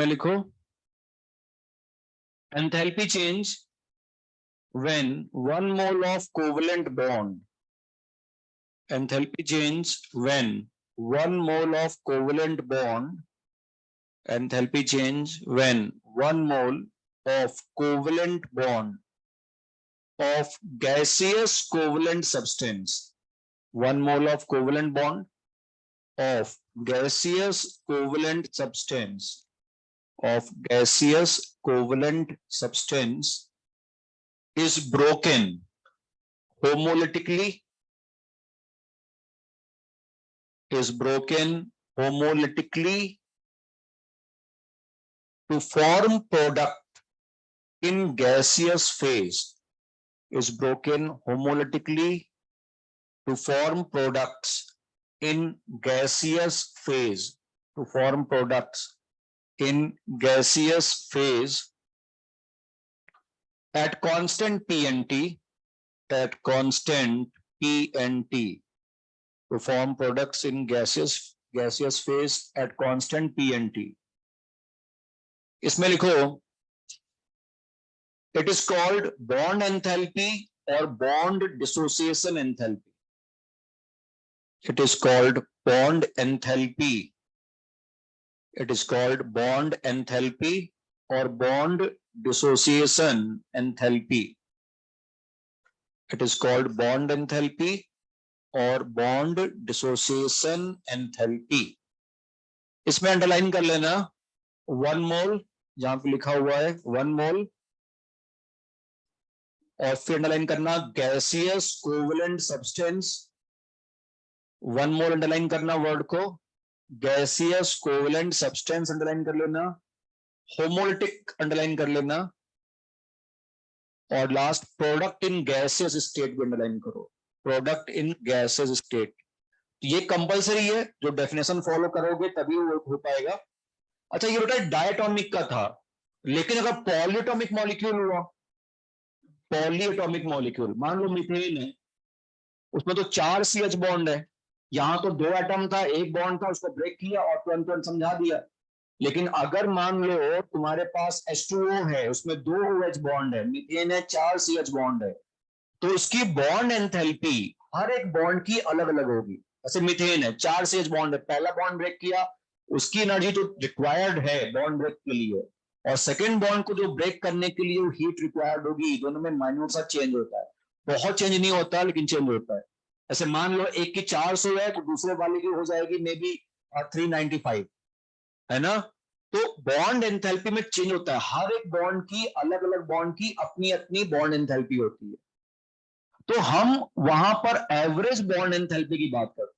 लिखो enthalpy change when 1 mole of covalent bond, enthalpy change when 1 mole of covalent bond, enthalpy change when 1 mole of covalent bond of gaseous covalent substance, 1 mole of covalent bond of gaseous covalent substance, of gaseous covalent substance is broken homolytically, to form product in gaseous phase, is broken homolytically to form products in gaseous phase, to form products in gaseous phase at constant PNT, at constant PNT, to form products in gaseous phase at constant PNT. इसमें लिखो it is called bond enthalpy or bond dissociation enthalpy. It is called bond enthalpy. It is called bond enthalpy or bond dissociation enthalpy. It is called bond enthalpy और बॉन्ड डिसोसिएशन एंथैल्पी. इसमें अंडरलाइन कर लेना 1 मोल, जहां पे लिखा हुआ है 1 मोल, और फिर अंडरलाइन करना गैसियस कोवेलेंट सब्सटेंस. 1 मोल अंडरलाइन करना वर्ड को, गैसियस कोवेलेंट सब्सटेंस अंडरलाइन कर लेना, होमोलिटिक अंडरलाइन कर लेना, और last product in gaseous state भी अंडरलाइन करो, प्रोडक्ट इन गैसेस स्टेट. ये कंपलसरी है, जो डेफिनेशन फॉलो करोगे तभी वो हो पाएगा. अच्छा ये बेटा डायटोमिक का था, लेकिन अगर पॉलीएटॉमिक मॉलिक्यूल हुआ, पॉलीएटॉमिक मॉलिक्यूल, मान लो मीथेन है, उसमें तो 4 CH बॉन्ड है, यहां तो 2 एटम था, एक बॉन्ड था, उसको ब्रेक किया और तुरंत समझा दिया. लेकिन अगर मान लो तुम्हारे पास H2O है, उसमें 2 OH बॉन्ड है, मीथेन है 4 CH बॉन्ड है, तो इसकी बॉन्ड एंथैल्पी हर एक बॉन्ड की अलग अलग होगी. ऐसे मीथेन है, 4 CH बॉन्ड है, पहला बॉन्ड ब्रेक किया, उसकी एनर्जी जो रिक्वायर्ड है बॉन्ड ब्रेक के लिए, और सेकेंड बॉन्ड को जो ब्रेक करने के लिए हीट रिक्वायर्ड होगी, दोनों में माइन्यूट सा चेंज होता है। बहुत चेंज नहीं होता लेकिन चेंज होता है। ऐसे मान लो एक की 400 है तो दूसरे वाले की हो जाएगी मे बी 395, है ना। तो बॉन्ड एंथैल्पी में चेंज होता है, हर एक बॉन्ड की, अलग अलग बॉन्ड की अपनी अपनी बॉन्ड एंथैल्पी होती है। तो हम वहां पर एवरेज बॉन्ड एंथैल्पी की बात करते हैं।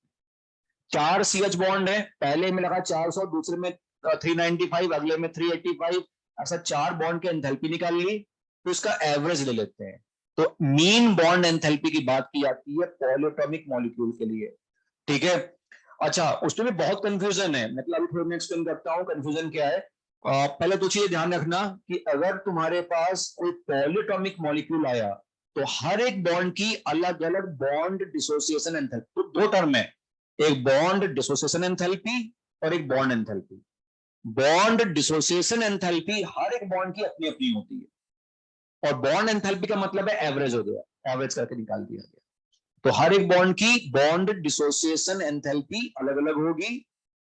4 CH बॉन्ड है, पहले में लगा 400, दूसरे में 395, अगले में 385, ऐसा 4 बॉन्ड की एंथैल्पी निकाल ली, तो इसका एवरेज ले लेते हैं। तो मीन बॉन्ड एंथैल्पी की बात की जाती है पॉलीएटॉमिक मॉलिक्यूल के लिए, ठीक है। अच्छा, उसमें भी बहुत कंफ्यूजन है, मतलब अभी थोड़ा मैं एक्सप्लेन करता हूँ कंफ्यूजन क्या है। पहले तो चीज ध्यान रखना कि अगर तुम्हारे पास कोई पॉलीएटॉमिक मॉलिक्यूल आया तो हर एक बॉन्ड की अलग अलग बॉन्ड डिसोसिएशन एंथैल्पी, तो दो टर्म है, एक बॉन्ड डिसोसिएशन एंथैल्पी और एक bond enthalpy. Bond dissociation enthalpy हर एक बॉन्ड की अपनी अपनी होती है, और बॉन्ड एंथैल्पी का मतलब है एवरेज हो गया, एवरेज करके निकाल दिया गया। तो हर एक बॉन्ड की बॉन्ड डिसोसिएशन एंथैल्पी अलग अलग होगी,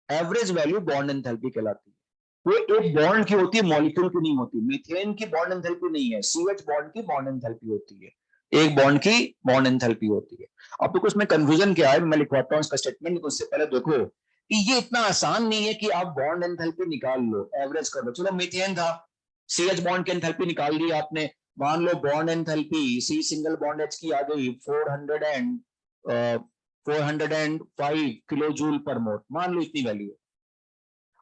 एवरेज वैल्यू बॉन्ड एंथैल्पी कहलाती है। वो एक बॉन्ड की होती है, मॉलिक्यूल की नहीं होती। मीथेन की बॉन्ड एंथैल्पी नहीं है, CH बॉन्ड की बॉन्ड एंथैल्पी होती है, एक बॉन्ड की बॉन्ड एंथैल्पी होती है। अब तो कुछ में कंफ्यूजन क्या है, मैं लिखवाता हूं इसका स्टेटमेंट, तो उससे पहले देखो कि ये इतना आसान नहीं है कि आप बॉन्ड एंथैल्पी निकाल लो, एवरेज कर लो। चलो मीथेन था, CH बॉन्ड की एंथैल्पी निकाल ली आपने, मान लो bond enthalpy C single bond H की आ गई 405 किलो जूल पर मोल, मान लो इतनी वैल्यू।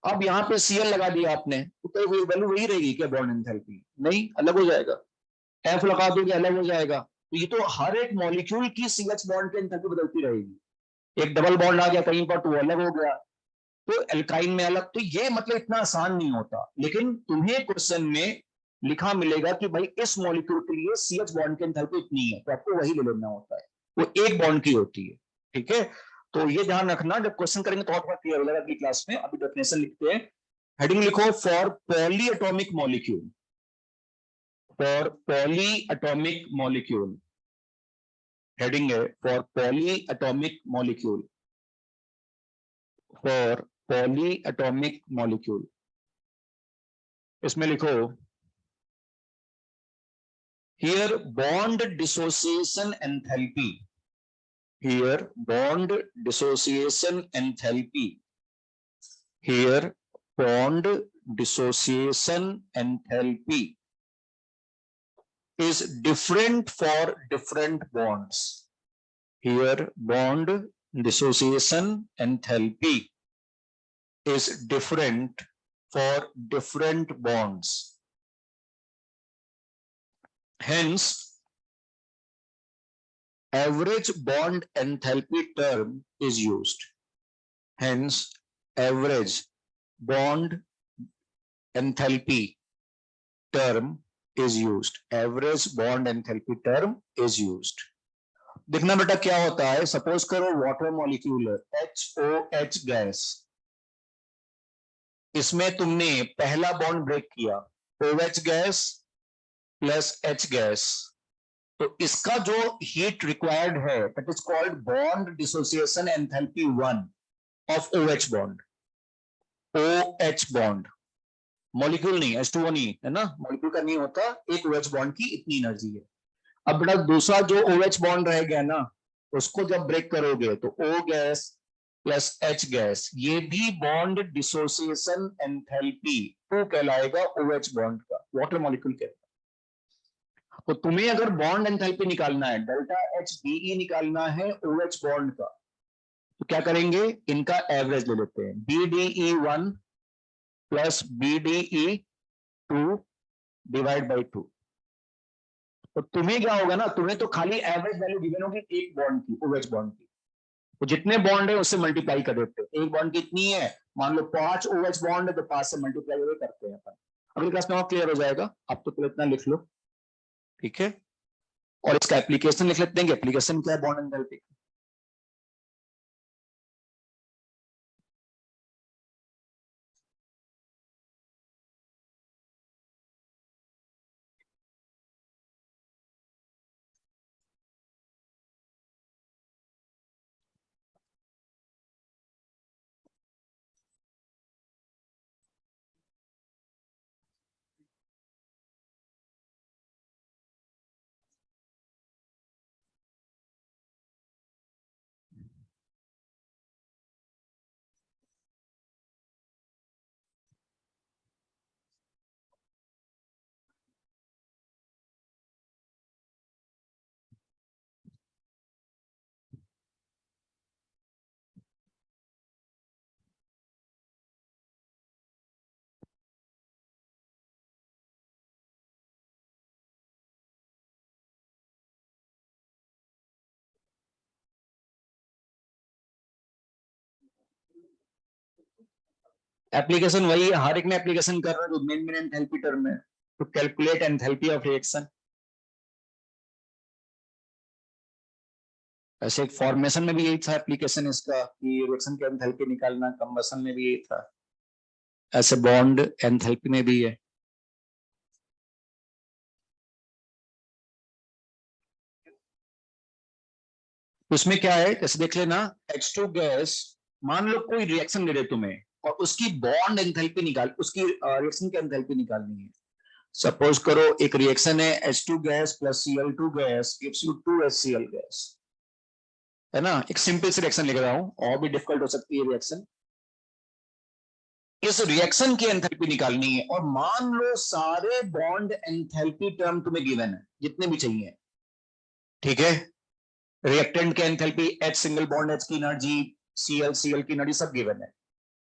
अब यहाँ पे Cl लगा दिया आपने, तो वैल्यू वही रहेगी क्या बॉन्ड एंथैल्पी? नहीं, अलग हो जाएगा। F लगा दोगे अलग हो जाएगा। तो ये तो हर एक मॉलिक्यूल की CH बॉन्ड की एंथैल्पी बदलती रहेगी। एक डबल बॉन्ड आ गया कहीं पर तो वो अलग हो गया, तो एल्काइन में अलग। तो ये मतलब इतना आसान नहीं होता, लेकिन तुम्हें क्वेश्चन में लिखा मिलेगा कि भाई इस मॉलिक्यूल के लिए CH बॉन्ड की एंथैल्पी इतनी है, तो आपको वही ले लेना होता है, वो एक बॉन्ड की होती है, ठीक है। तो ये ध्यान रखना, जब क्वेश्चन करेंगे तो थोड़ा क्लियर हो जाएगा अगली क्लास में। अभी डेफिनेशन लिखते हैं, हेडिंग लिखो for polyatomic molecule, for polyatomic molecule, heading है for polyatomic molecule, for polyatomic molecule. इसमें लिखो here bond dissociation enthalpy, here bond dissociation enthalpy, here bond dissociation enthalpy is different for different bonds, here bond dissociation enthalpy is different for different bonds, hence average bond enthalpy term is used, hence average bond enthalpy term is used, average bond enthalpy term is used। देखना बेटा क्या होता है, सपोज करो वाटर मॉलिक्यूल है HOH गैस, इसमें तुमने पहला बॉन्ड ब्रेक किया OH gas plus H gas, तो इसका जो हीट रिक्वायर्ड है that is called bond dissociation enthalpy 1 of OH bond, OH bond, molecule नहीं, H2O नहीं है ना, मॉलिक्यूल का नहीं होता, एक OH बॉन्ड की इतनी एनर्जी है। अब बेटा दूसरा जो OH बॉन्ड रह गया ना, उसको जब ब्रेक करोगे तो O gas plus H gas, ये भी बॉन्ड डिसोसिएशन एंथैल्पी 2 कहलाएगा OH बॉन्ड का, वाटर मॉलिक्यूल के। तो तुम्हें अगर बॉन्ड एंथैल्पी निकालना है, डेल्टा HBE निकालना है OH बॉन्ड का, तो क्या करेंगे, इनका एवरेज ले लेते हैं, BDE1 plus BDE2 divide by 2। तो तुम्हें क्या होगा ना, तुम्हें तो खाली एवरेज वैल्यू गिवन होगी एक बॉन्ड की, OH बॉन्ड की, तो जितने बॉन्ड है उससे मल्टीप्लाई कर देते हैं। एक बॉन्ड कितनी है, मान लो 5 OH बॉन्ड है तो 5 से मल्टीप्लाई करते हैं अपन। अगली क्लास में और क्लियर हो जाएगा, अब तो इतना लिख लो, ठीक है। और इसका एप्लीकेशन लिख लेते हैं, एप्लीकेशन क्या है बॉन्ड एंथैल्पी। एप्लीकेशन वही है, हर एक में एप्लीकेशन कर रहा है, तो मेन एंथैल्पी टर्म है, to calculate enthalpy of reaction. ऐसे एक फॉर्मेशन में भी यही था एप्लीकेशन इसका, कि रिएक्शन की एंथैल्पी निकालना, कंबशन में भी यही था, ऐसे बॉन्ड एंथैल्पी में भी है। उसमें क्या है, जैसे देख लेना, H2 गैस, मान लो कोई रिएक्शन दे रहे तुम्हें और उसकी बॉन्ड एंथैल्पी निकाल, उसकी रिएक्शन की एंथैल्पी निकालनी है। सपोज करो एक रिएक्शन है H2 gas plus Cl2 gas gives you 2HCl gas, है ना। एक सिंपल सी रिएक्शन लिख रहा हूं, और भी डिफिकल्ट हो सकती है रिएक्शन। इस रिएक्शन की एंथैल्पी निकालनी है, और मान लो सारे बॉन्ड एंथैल्पी टर्म तुम्हें गिवन है, जितने भी चाहिए, ठीक है। रिएक्टेंट के enthalpy, H single bond H की एनर्जी, Cl की एनर्जी सब गिवन है,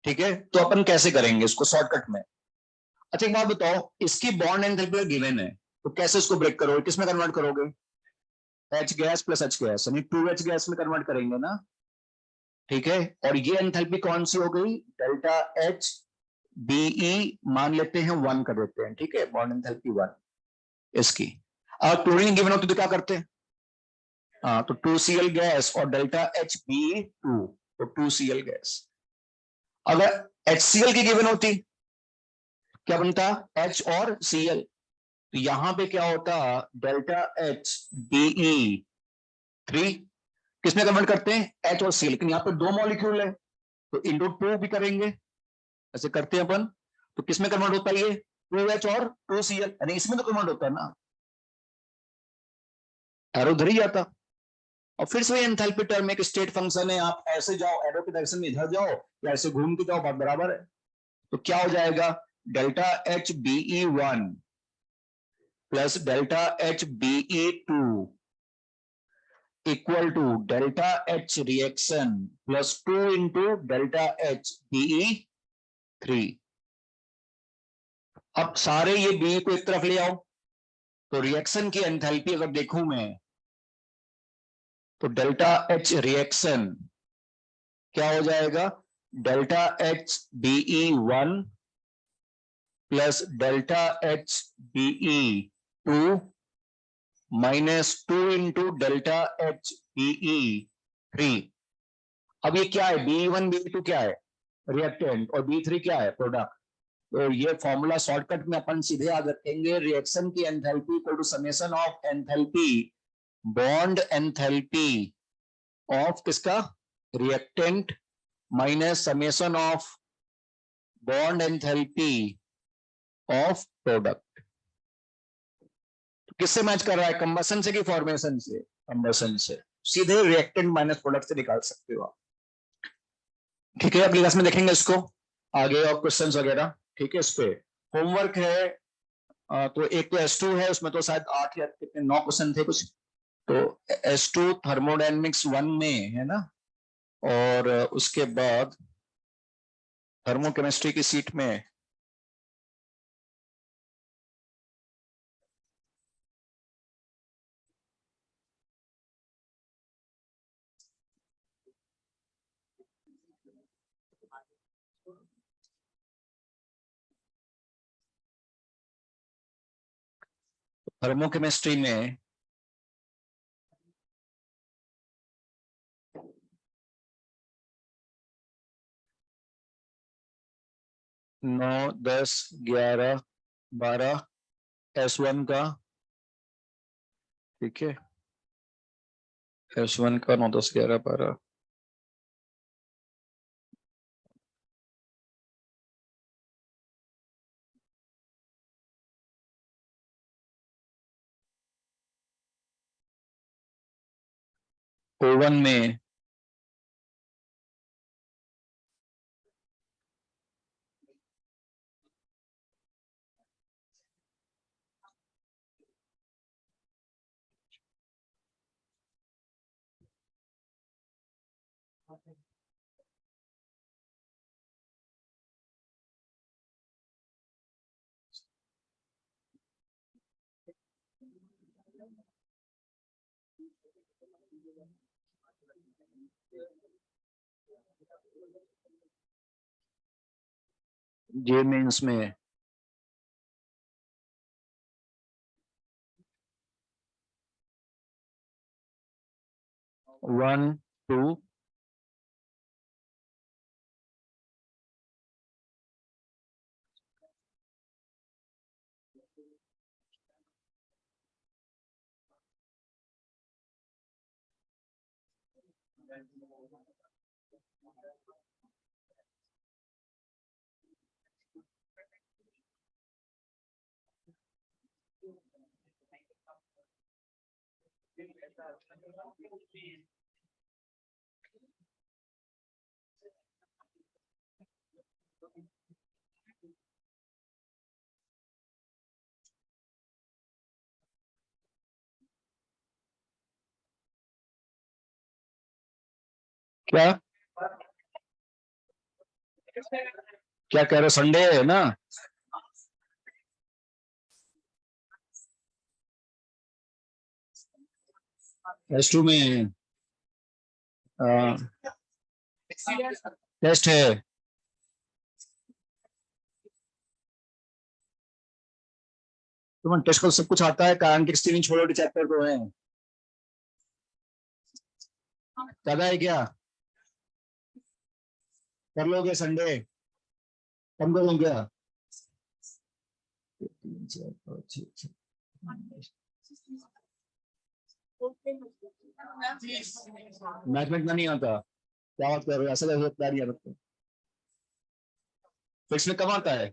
ठीक है। तो अपन कैसे करेंगे इसको शॉर्टकट में। अच्छा एक बात बताओ, इसकी बॉन्ड एंथैल्पी गिवन है, तो कैसे इसको ब्रेक करोगे, किसमें कन्वर्ट करोगे? H gas plus H gas यानी 2H गैस में कन्वर्ट करेंगे ना, ठीक है। और ये एंथैल्पी कौन सी हो गई, डेल्टा H BE, मान लेते हैं 1 कर देते हैं, ठीक है, बॉन्ड एंथैल्पी 1 इसकी। अब क्लोरीन गिवन होती तो क्या करते हैं, हाँ, तो 2Cl गैस और डेल्टा H BE 2, तो 2Cl गैस। अगर HCl की गिवन होती, क्या बनता, H और Cl, तो यहां पे क्या होता, डेल्टा H BE 3, किसमें कन्वर्ट करते हैं, H और Cl, लेकिन यहाँ पे दो मॉलिक्यूल है, तो इंटू 2 भी करेंगे, ऐसे करते हैं अपन। तो किसमें कन्वर्ट होता है ये, 2H और 2Cl, यानी इसमें तो कन्वर्ट होता है ना, एरो उधर ही जाता। और फिर से एंथैल्पी टर्म एक स्टेट फंक्शन है, आप ऐसे जाओ, एरो के डायरेक्शन में इधर जाओ या ऐसे घूम के जाओ, बात बराबर है। तो क्या हो जाएगा, delta H BE 1 plus delta H BE 2 equal to delta H reaction plus 2 into delta H BE 3। अब सारे ये BE को एक तरफ ले आओ, तो रिएक्शन की एंथैल्पी अगर देखूं मैं, तो डेल्टा H रिएक्शन क्या हो जाएगा, delta H BE 1 plus delta H BE 2 minus 2 into delta H BE 3। अब ये क्या है, BE1 BE2 क्या है, रिएक्टेंट, और B3 क्या है, प्रोडक्ट। तो ये फॉर्मूला शॉर्टकट में अपन सीधे याद रखेंगे, रिएक्शन की enthalpy equal to summation of enthalpy, bond enthalpy of किसका, reactant, minus summation of bond enthalpy of product. किससे मैच कर रहा है, कंबसन से कि फॉर्मेशन से, कंबसन से, सीधे रिएक्टेंट माइनस प्रोडक्ट से निकाल सकते हो आप, ठीक है। अगली क्लास में देखेंगे इसको आगे और क्वेश्चंस वगैरह, ठीक है। इस पे होमवर्क है, तो एक तो S2 है, उसमें तो शायद 8 या कितने 9 क्वेश्चन थे कुछ, तो S2 थर्मोडायनेमिक्स 1 में है ना, और उसके बाद थर्मोकेमिस्ट्री की सीट में थर्मोकेमिस्ट्री में 9 10 11 12 S1 का, ठीक है, S1 का 9 10 11 12, O1 में जे मेंस में। 1 2 क्या क्या कह रहे हो, संडे है ना? S2 में टेस्ट है। तुम्हें टेस्ट को सब कुछ आता है, कारण की स्टीविंग छोड़ो चैप्टर तो है, ज्यादा है क्या? कर लोगे संडे? कम कर लो क्या? मैथ में इतना नहीं आता, क्या बात कर रहे हो, ऐसा कैसे तैयारी है? फिक्स में कम आता है?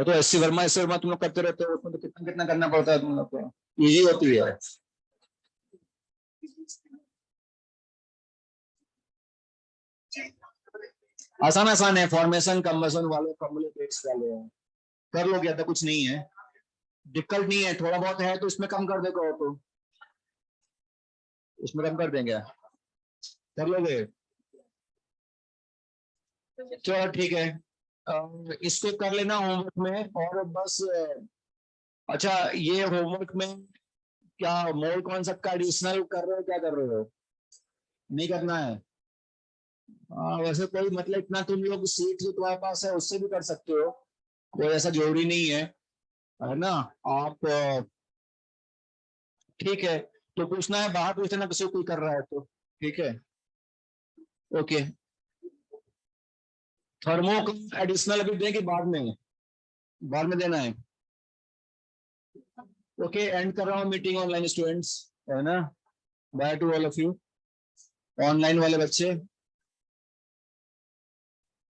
तो एस सी वर्मा तुम लोग करते रहते हो, उसमें तो कितना कितना करना पड़ता है तुम लोग को, इजी होती है। आसान आसान है, फॉर्मेशन कंबसन वाले, फॉर्मूले बेस्ड वाले हैं, कर लोगे, ऐसा कुछ नहीं है, दिक्कत नहीं है, थोड़ा बहुत है तो इसमें कम कर देगा तो इसमें कम कर देंगे, कर लोगे? चलो ठीक है, इसको कर लेना होमवर्क में, और बस अच्छा, ये होमवर्क में क्या मोल कॉन्सेप्ट का एडिशनल कर रहे हो, क्या कर रहे हो? नहीं करना है? वैसे कोई मतलब इतना तुम लोग सीट जो तुम्हारे पास है उससे भी कर सकते हो, कोई ऐसा जरूरी नहीं है ना? आप ठीक है, तो पूछना है बाहर पूछना, किसी को कोई कर रहा है तो ठीक है। ओके, थर्मो का एडिशनल अभी दें कि बाद में? बाद में देना है? ओके, एंड कर रहा हूँ मीटिंग ऑनलाइन स्टूडेंट्स, है ना? By two all of you, online वाले बच्चे।